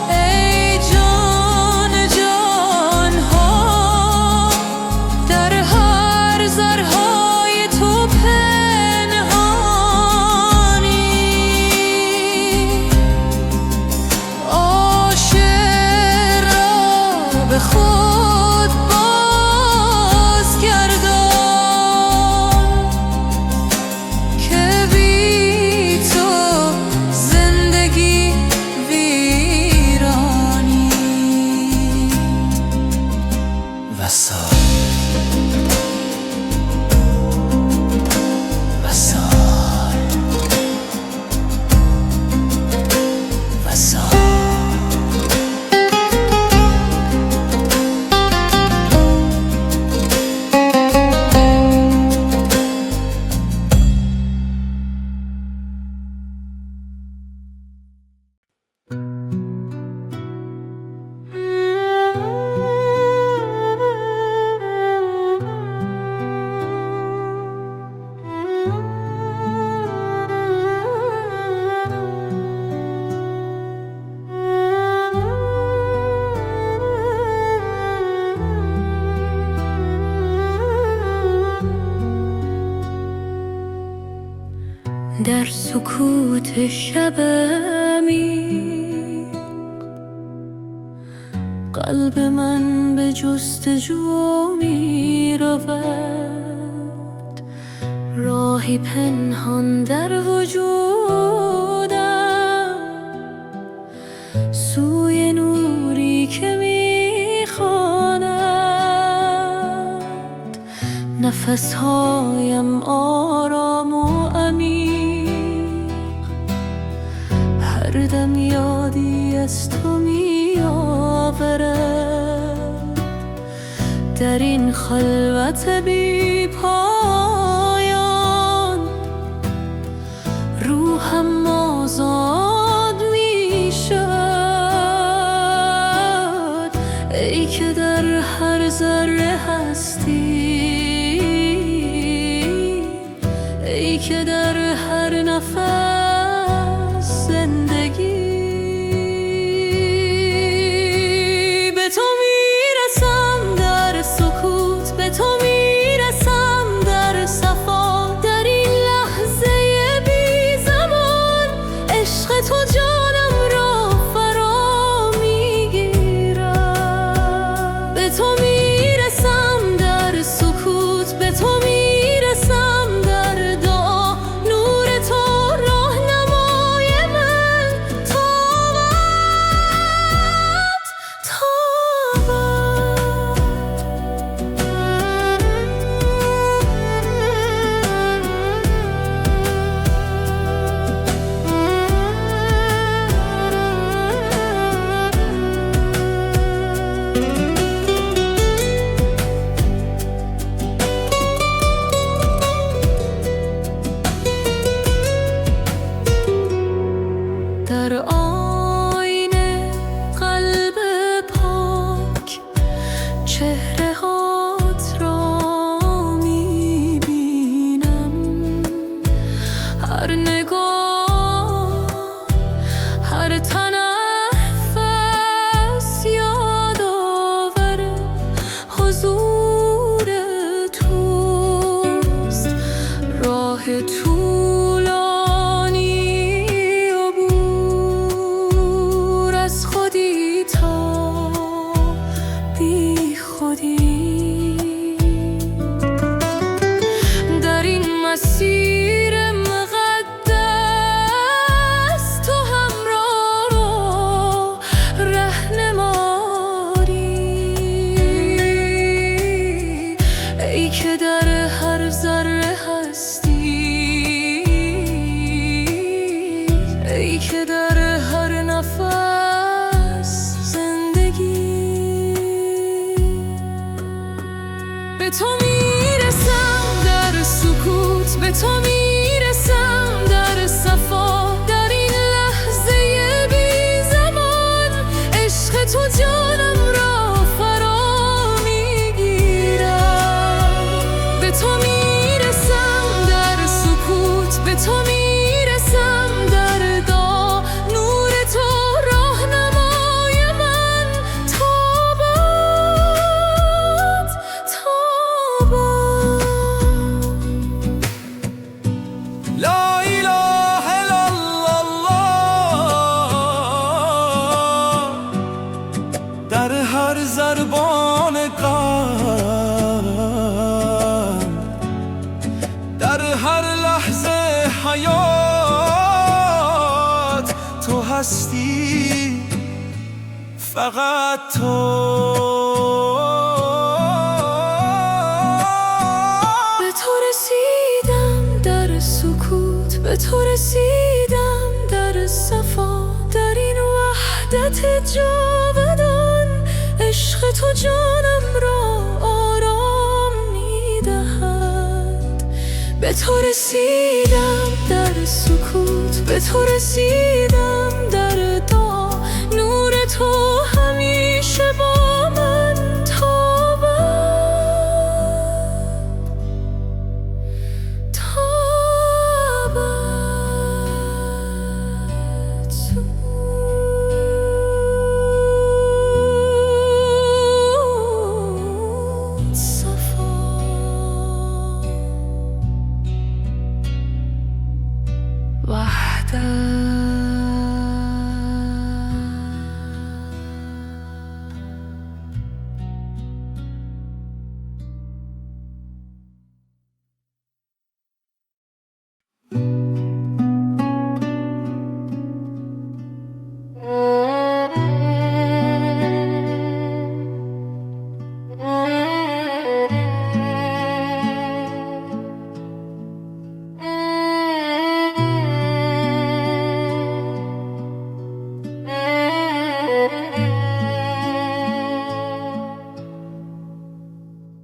ای جان جانها، در هر ذرهای تو پنهانی. عاشق را به خود بازگردان که بی تو زندگی ویرانی.
وصال وصال وصال.
در سکوت شب عمیق، قلب من به جستجو می رود. راهی پنهان در وجودم، سوی نوری که می خواند. نفسهایم آرام و عمیق، هر دم یادی از تو می آورد. در این خلوت بی پایان، روحم آزاد می شد. ای که در هر ذره هستی، ای که در هر نفس زندگی. به تو میرسم در سکوت، به تو میرسم در صفا. در این لحظه بی زمان، عشق تو جانم را فرا میگیرد. هر نگاه، هر تنفس یادآور حضور توست. راه طولانی عبور از خودی تا بی خودی، در این مسیر مقدس تو همراه و رهنمایی. ای که در هر ذره هستی، ای که در هر نفس زندگی. به تو میرسم در سکوت، به تو میرسم در صفا، در این لحظه بی زمان عشق تو جانم را فرا میگیرد. به تو میرسم در سکوت، به تو میرسم در دعا، نور تو راهنمای من تا باد، تا باد.
لا اله الا الله، در هر ضربان قلب، در هر لحظه حیات تو هستی، فقط تو.
به تو رسیدم در سکوت، به تو رسیدم در صفا، در این وحدت جاودان عشق تو جانم را آرام میدهد. به تو رسیدم در سکوت، به تو رسیدم در دعا، نور تو همیشه با من تا باد، تا باد. صفا وحدت.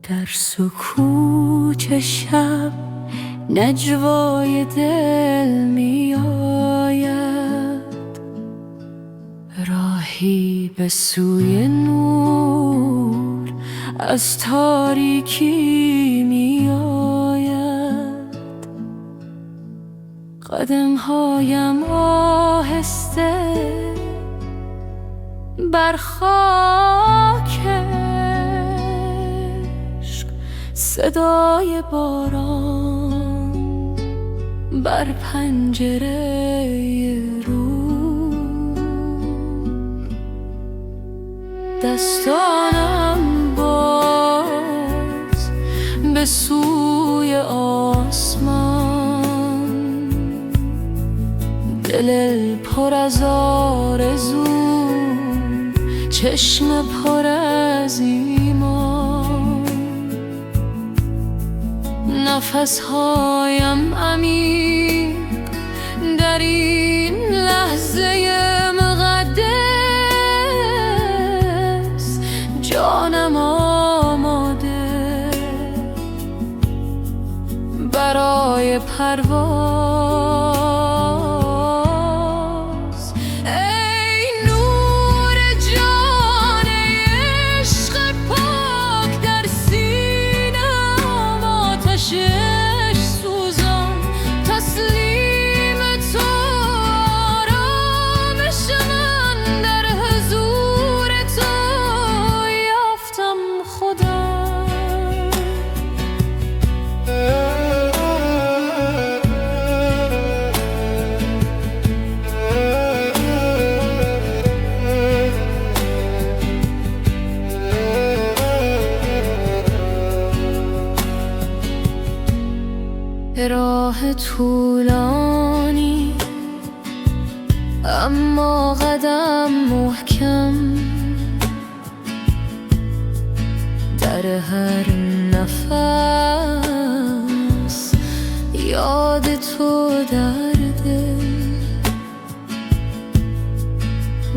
در سکوت شب نجوای دل می آید، راهی به سوی نور از تاریکی می آید. قدمهایم آهسته بر خاک عشق، صدای باران بر پنجره رو. دستانم باز به سوی آسمان، دل پر از آرزو، چشم پر از ایمان. نفسهایم عمیق در این لحظه مقدس، جانم آماده برای پرواز. ای نور جان عشق پاک در سینه‌ام، آتشش سوزان تسلیم طولانی اما قدم محکم، در هر نفس یاد تو در دل.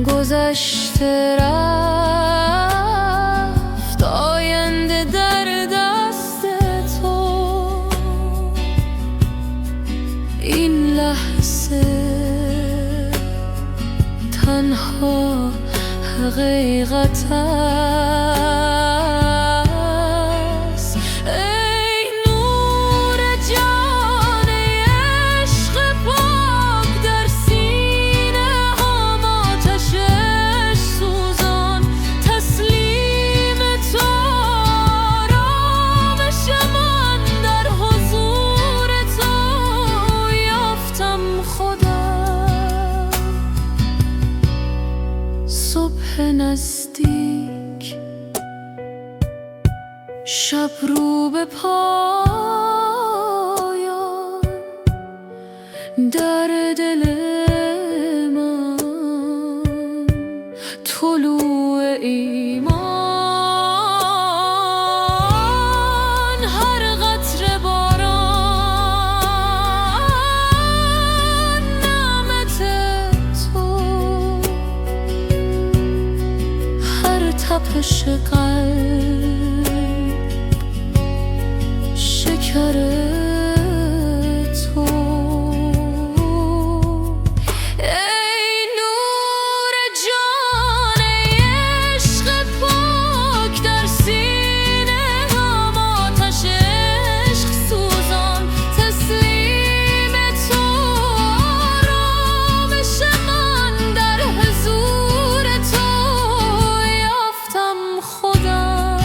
گذشته رفت، آینده در دست تو. این لحظه تنها حقیقت است. ای نور جان عشق پاک، در سینه هم آتشش سوزان. تسلیم تو آرامش من، در حضور تو یافتم خودم. صبح نزدیک، شب رو به پایان، در دل من طلوع ایمان. هر قطره باران نعمت تو، هر تپش قلب شکر تو. ای نور جان عشق پاک، در سینه هم آتش عشق سوزان. تسلیم تو آرامش من، در حضور تو یافتم خودم.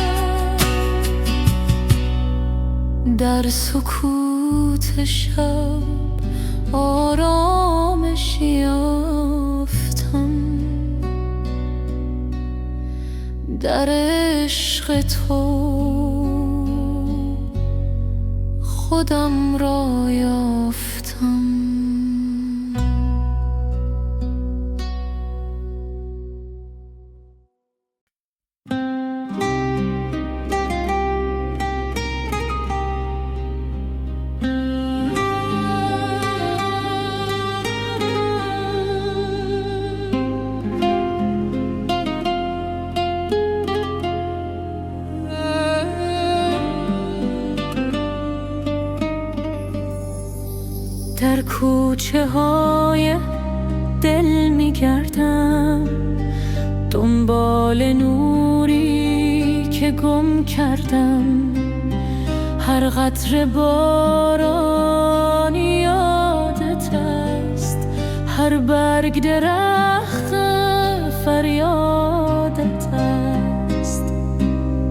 در سکوت شب آرامش یافتم، در عشق تو خودم را یافتم. در کوچه های دل می‌گردم، دنبال نوری که گم کردم. هر قطره بارانی یادت است، هر برگ درخت فریادت است.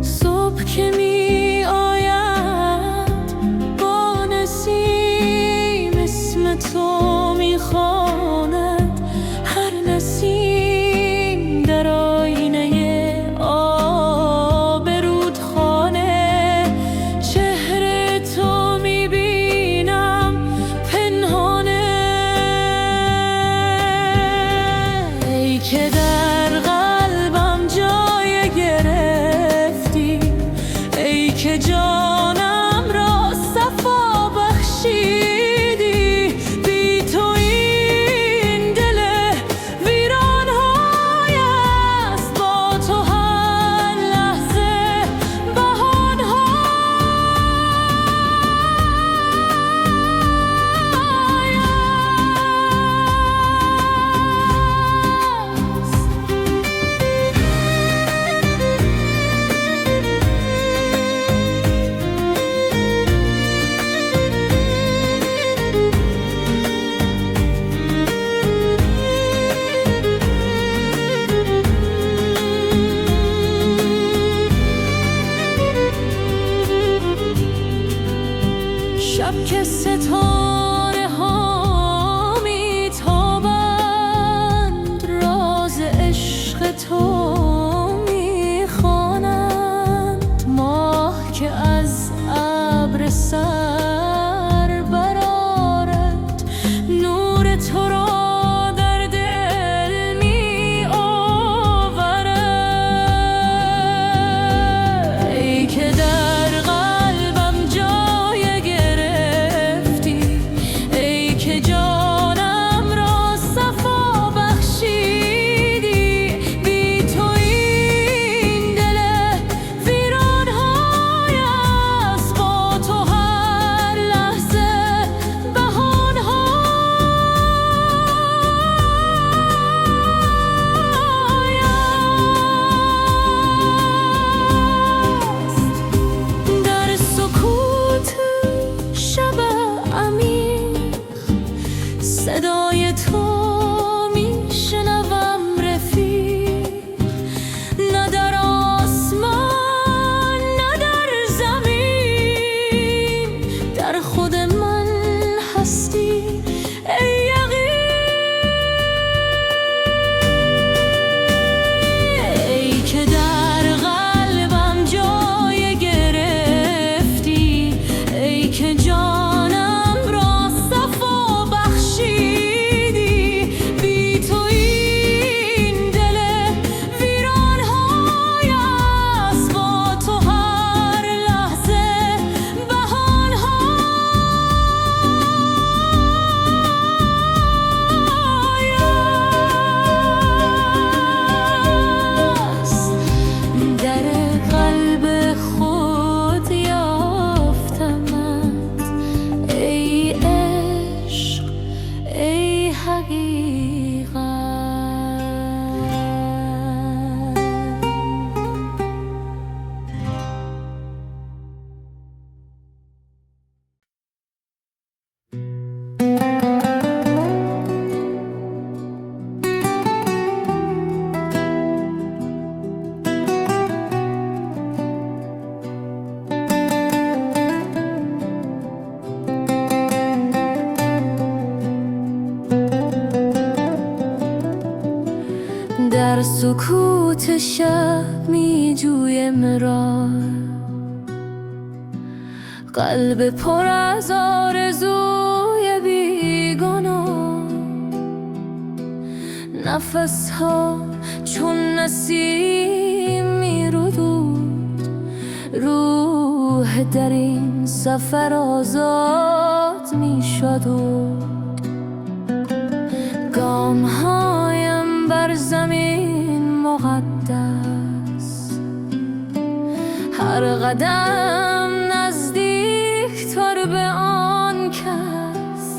صبح که می آید با نسیم، اسم تو می خواند. هر نسیم در آینه آب رودخانه، چهره تو می بینم پنهانه. ای که در قلبم جای گرفتی، ای که جانم را صفا بخشیدی. بی تو این صدای تو میشنوم رفیق، نه در آسمان نه در زمین، در خود من هستی ای یقین. ای که در قلبم جای گرفتی، ای که جانم را صفا بخشیدی، بی تو این دل ویران‌های است، با تو هر لحظه بهانه‌های است. در قلب خود یافتمت ای عشق، ای حقیقت. در سکوت شب می جویم راه، قلب پر از آرزوی بیگناه، نفسها چون نسیم می رود، روح در این سفر آزاد می شد. گامهایم بر زمین مقدس، هر قدم نزدیک‌تر به آن کس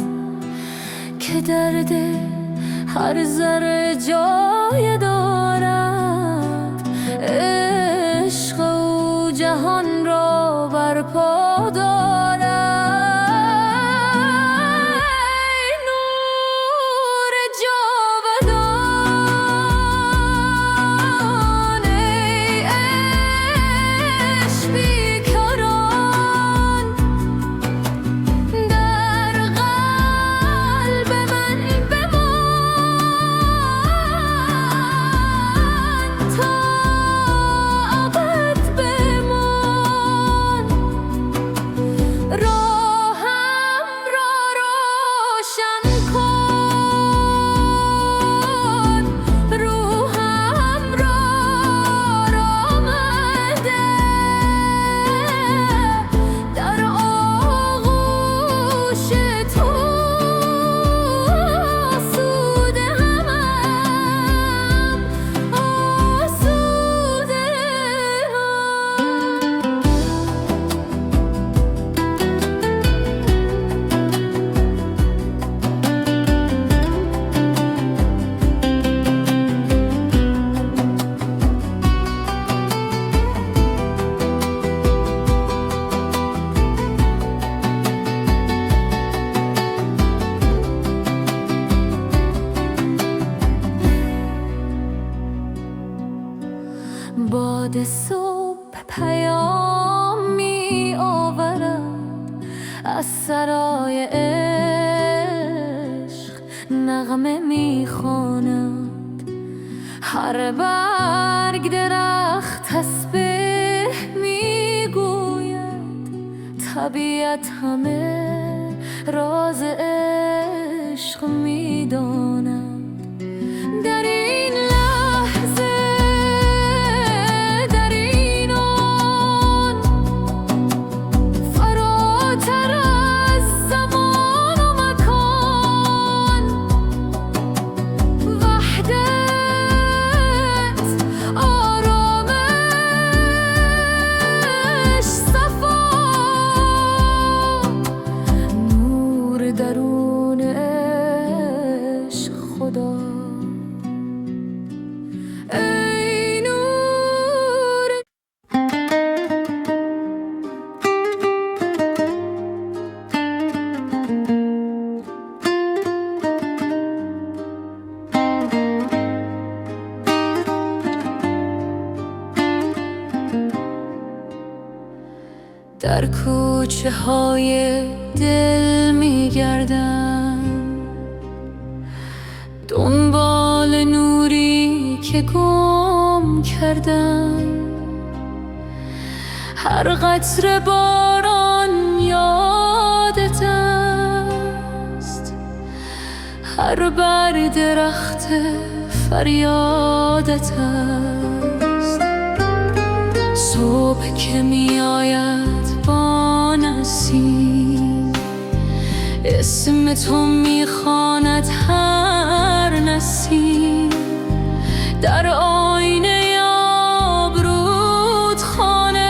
که در دل هر ذره جای دارد. عشق او جهان را برپا دارد. ای نور جاودان، ای عشق بیکران، در قلب من بمان، تا ابد بمان. راهم را روشن کن، روحم را آمده، در آغوش تو آسوده همم، آسوده هم. باد صبح پیام می آورد از سرای عشق، نغمه می خواند هر برگ درخت تسبیح می گوید. طبیعت همه راز عشق می داند. در این لحظه، در این آن، فراتر از زمان و مکان، وحدت، آرامش، صفا، نور درون عشق در کوچه های دل میگردم، دنبال نوری که گم کردم. هر قطره باران یادت است، هر برگ درخت فریادت است. صبح که می آید با نسیم، اسم تو می خواند هر نسیم. در آینه آبرود خانه،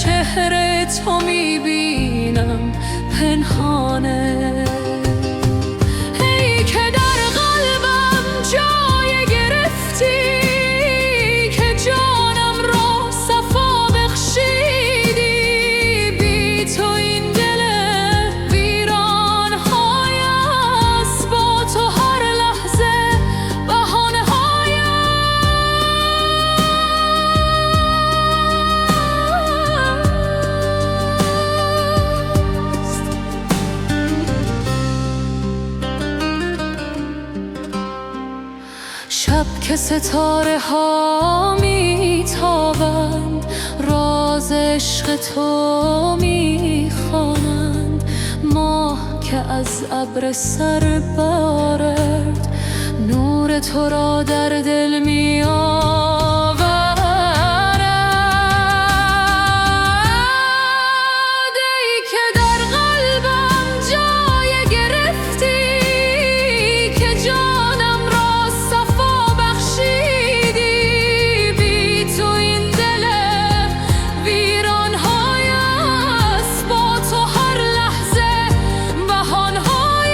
چهره تو می بینم پنهانه. ای که در قلبم جای گرفتی، که جانم را صفا بخشیدی. بی تو این دل ویران های است، با تو هر لحظه بهانه های است. شب که ستاره ها می تابند، راز عشق تو می خوانند. ماه که از ابر سر بارد، نور تو را در دل می آورد. ای که در قلبم جای گرفتی، که جانم را صفا بخشیدی. بی تو این دل ویران های است، با تو هر لحظه بهان های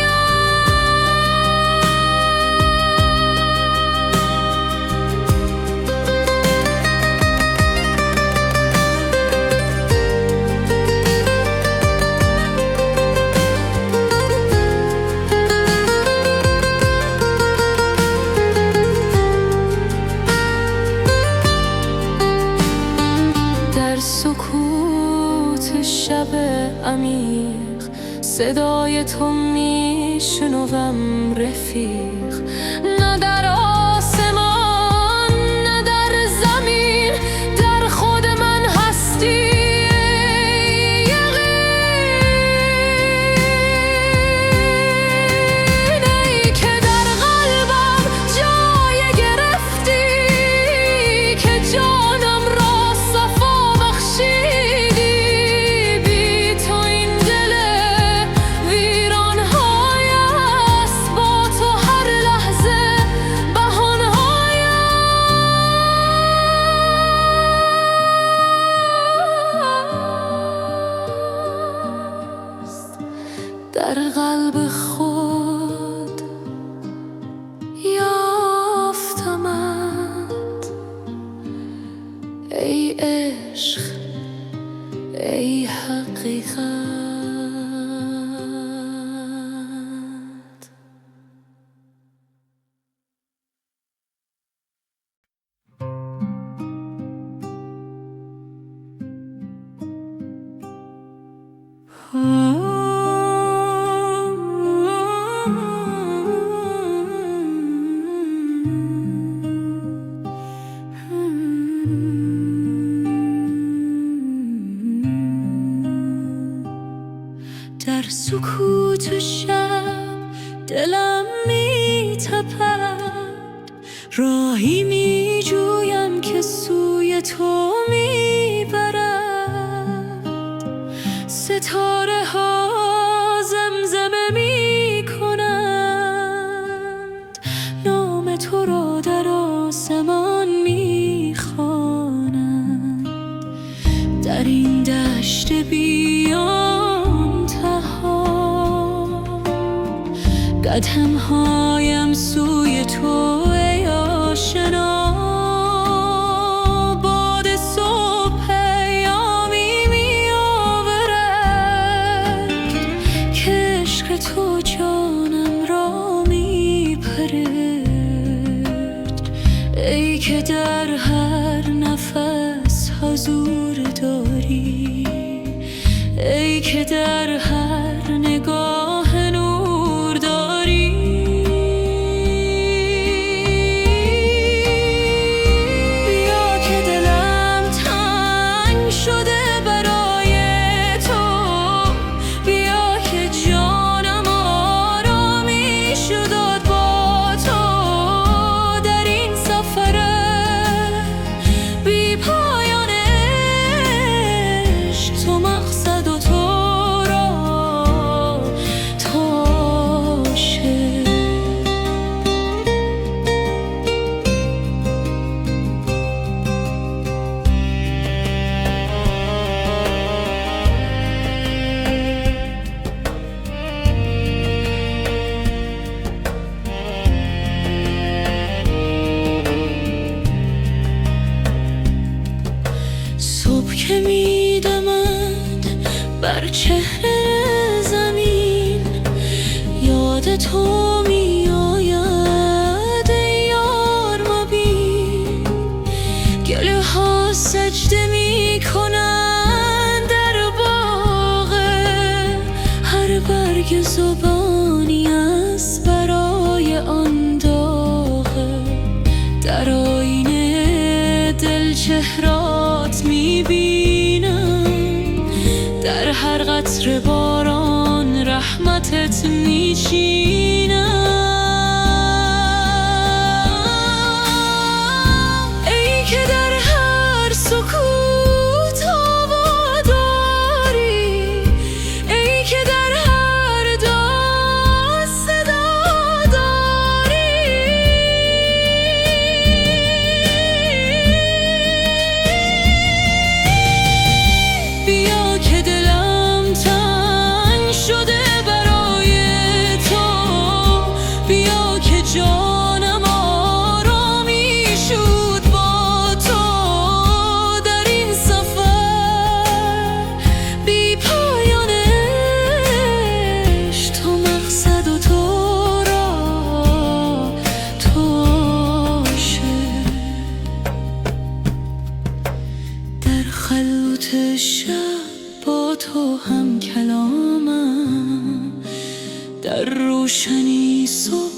در سکوت شب عمیق، صدای تو میشنوم رفیق. نه در آسمان نه در زمین، در خود من هستی یقین. ای که در قلبم جای گرفتی، که جانم را صفا بخشیدی. بی تو این دل ویران های است، با تو هر لحظه بهان های است. در قلب خود یافتمت، ای عشق ای حقیقت. در سکوت شب دلم می تپد، راهی می جویم که سوی تو می برد. ستاره ها زمزمه می کنند، نام تو را در آسمان می خوانند. در این دشت بیان تها، قدم هایم سوی تو ای آشنا. باد صبح پیامی می آورد، که عشق تو جانم را می پرد. ای که در هر نفس حضور داری، داری، ای که در هر نگاه نور داری. بیا که دلم تنگ شده برای تو، بیا که جانم آرامش داد با تو. در این سفر بی پایان عشق، تو مقصد و تو را تاشه. صبح که میدمد بر چهره زمین، یاد تو میآید ای یار مبین. گله ها سجده میکنند در باغ، هر برگ زبانی است برای آن داغه. در آینه دل چهرات میبینم، در هر قطره باران رحمتت میچینم. ای که در هر سکوت آوا داری، ای که در هر داد صدا داری. بیا که دلم تنگ شده برای تو، بیا که جانم آرامش شد با تو. در این سفر بی پایان عشق، تو مقصد و تو را تاشه. در خلوت شب با تو هم کلامم، در روشنی صبح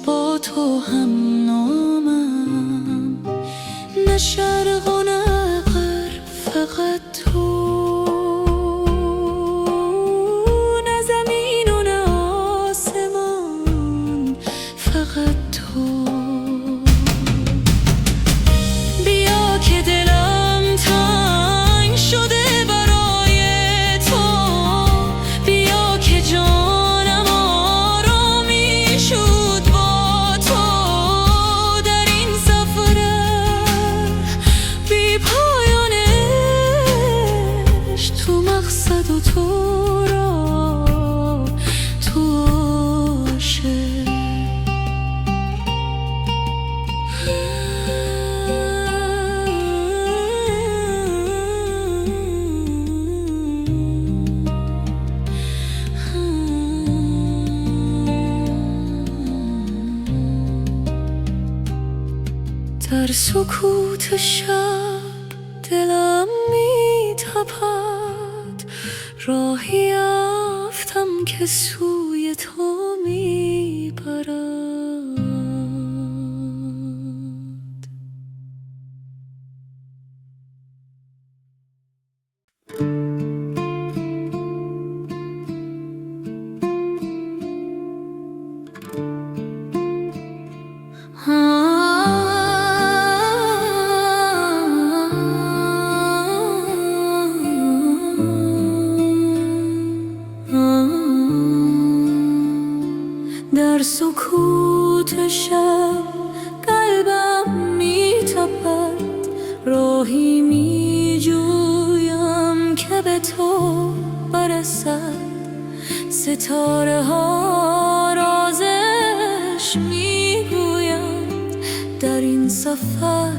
با تو هم نامم. نه شرق و نه غرب، فقط تو، نه زمین و نه آسمان، فقط تو. بیا که دلم تنگ شده برای تو، بیا که جانم آرامش شد با تو. در این سفر بی پایان عشق، تو مقصد و تو را تاشه. در سکوت شب دلم میتپد، راهی یافتم که سوی تو میبرد. در سکوت شب قلبم میتپد، راهی میجویم که به تو برسد. ستاره ها رازش میگویند، در این سفر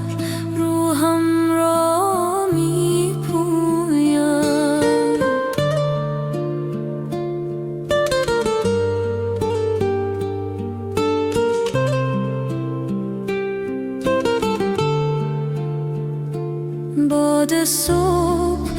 روحم را میپوید. باد صبح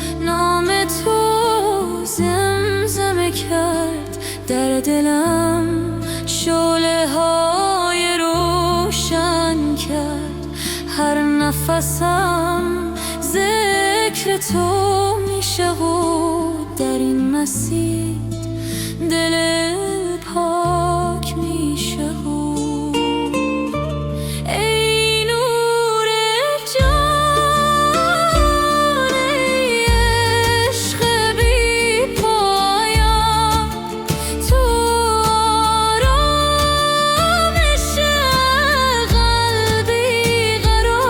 نفسم ذکر تو میشه و در این مسیر دل پاک میشه و ای نور جان ای عشق بی پایان تو آرامش قلبی قراران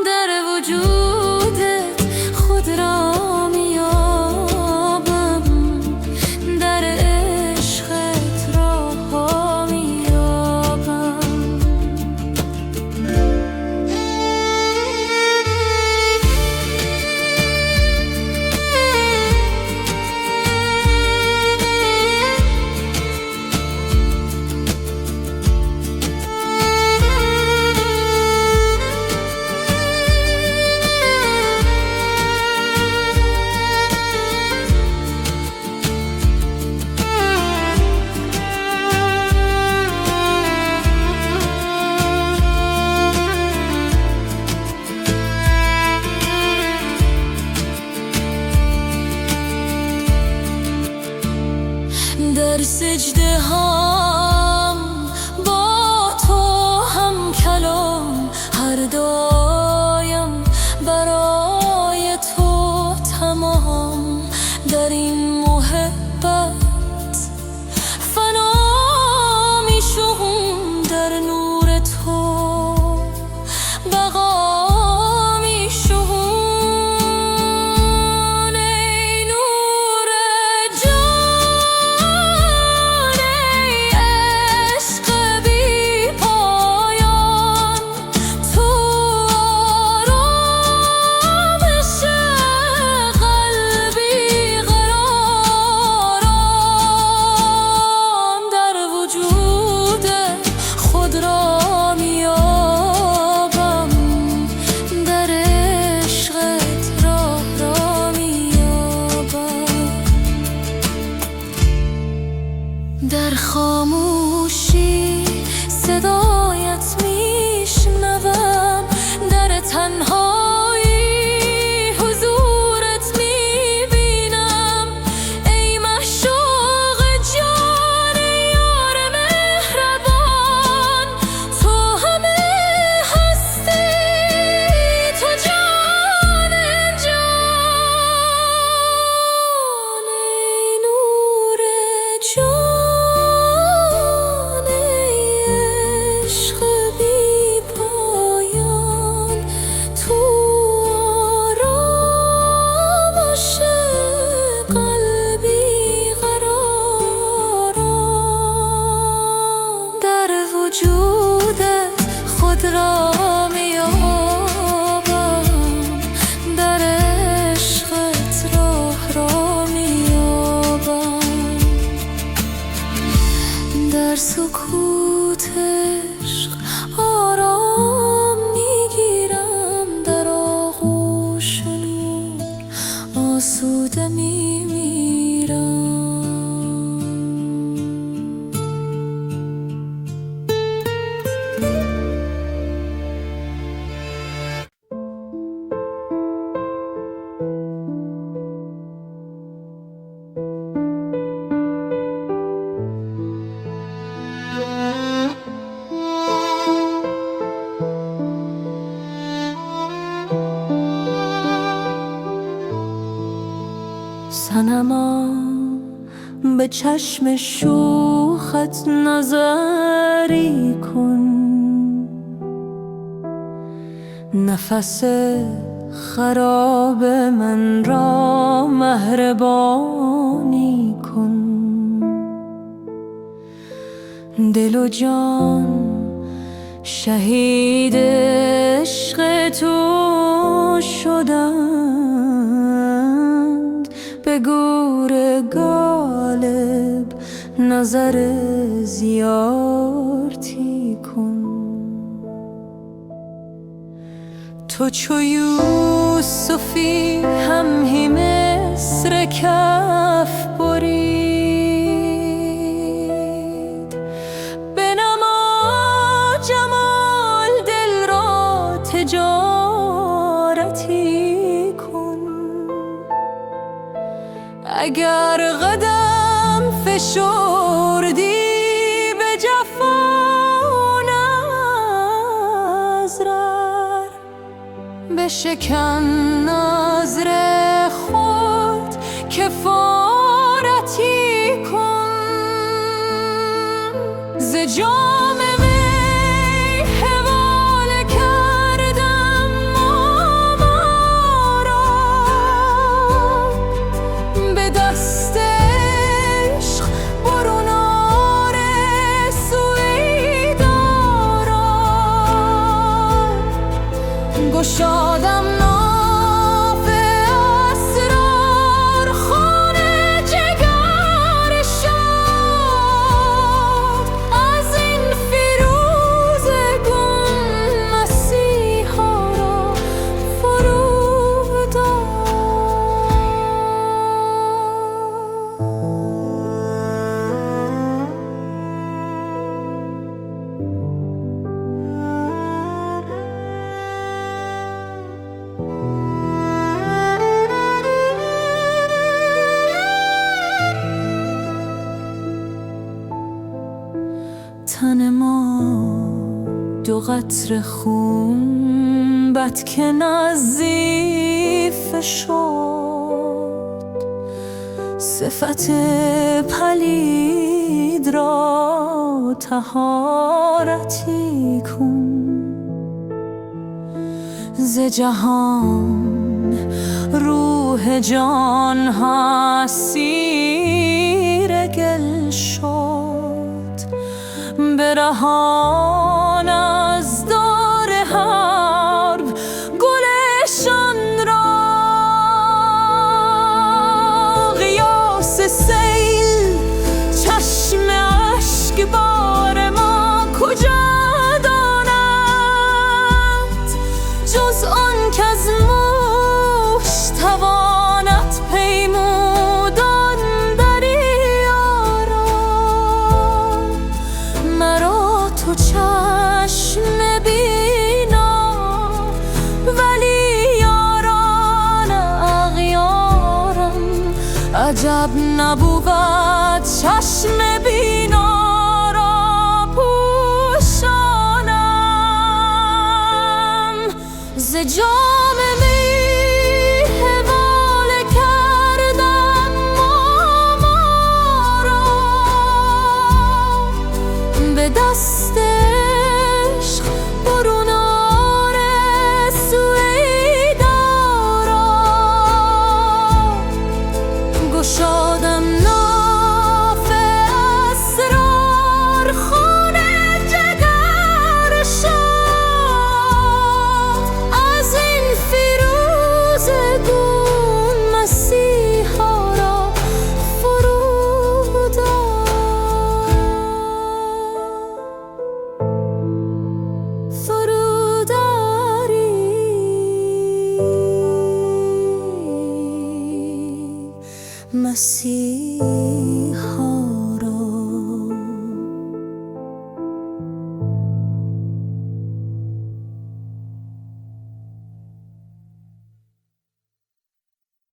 در وجودت خود را میابم در عشقت راه میابم در سجده هم با تو هم کلام هر دایم برای تو تمام در این محبت فنا میشم در نور تو بقا میشم ای نور جان ای عشق بی پایان تو آرامش قلبی قراران در وجودت خود را میابم در عشقت راه را میابم در خاموشی صدایت میشنوم در تنهایی حضورت میبینم ای معشوق جان یار مهربان تو همه هستی تو جان جان ای نور جان ای عشق بی پایان تو آرامش قلبی قراران در وجودت خود را میابم در عشقت راه را میابم در سکوت عشق آرام میگیرم در آغوش نور آسوده میمیرم صنما به چشم شوخت نظری کن نفس خراب من را مهربانی کن دل و جان شهید عشق تو شدند به گور غالب نظر زیارتی کن تو چو یوسفی همهی مصر کف برید بنما جمال اگر قدم فشردی به جفا نظر بشکن نظر خود کفارتی کن ز جام می حواله کردم ما را به دست عشق برون آرزوی دارم گشادم ناف اسرار خانه جگر شاد از این فیروزگون مسیحا را فرو داد. تن ما دو قطره خون بد که نظیف شد صفت پلید را طهارتی کن ز جهان روح جان اسیر گل شد برهان از دار حرب گلشان را قیاس سیل چشم اشکبار ما کجا داند جز آن کز موش تواند پیمودن دریا را مرا تو چشم بینا ولی یاران اغیارم عجب نبود چشم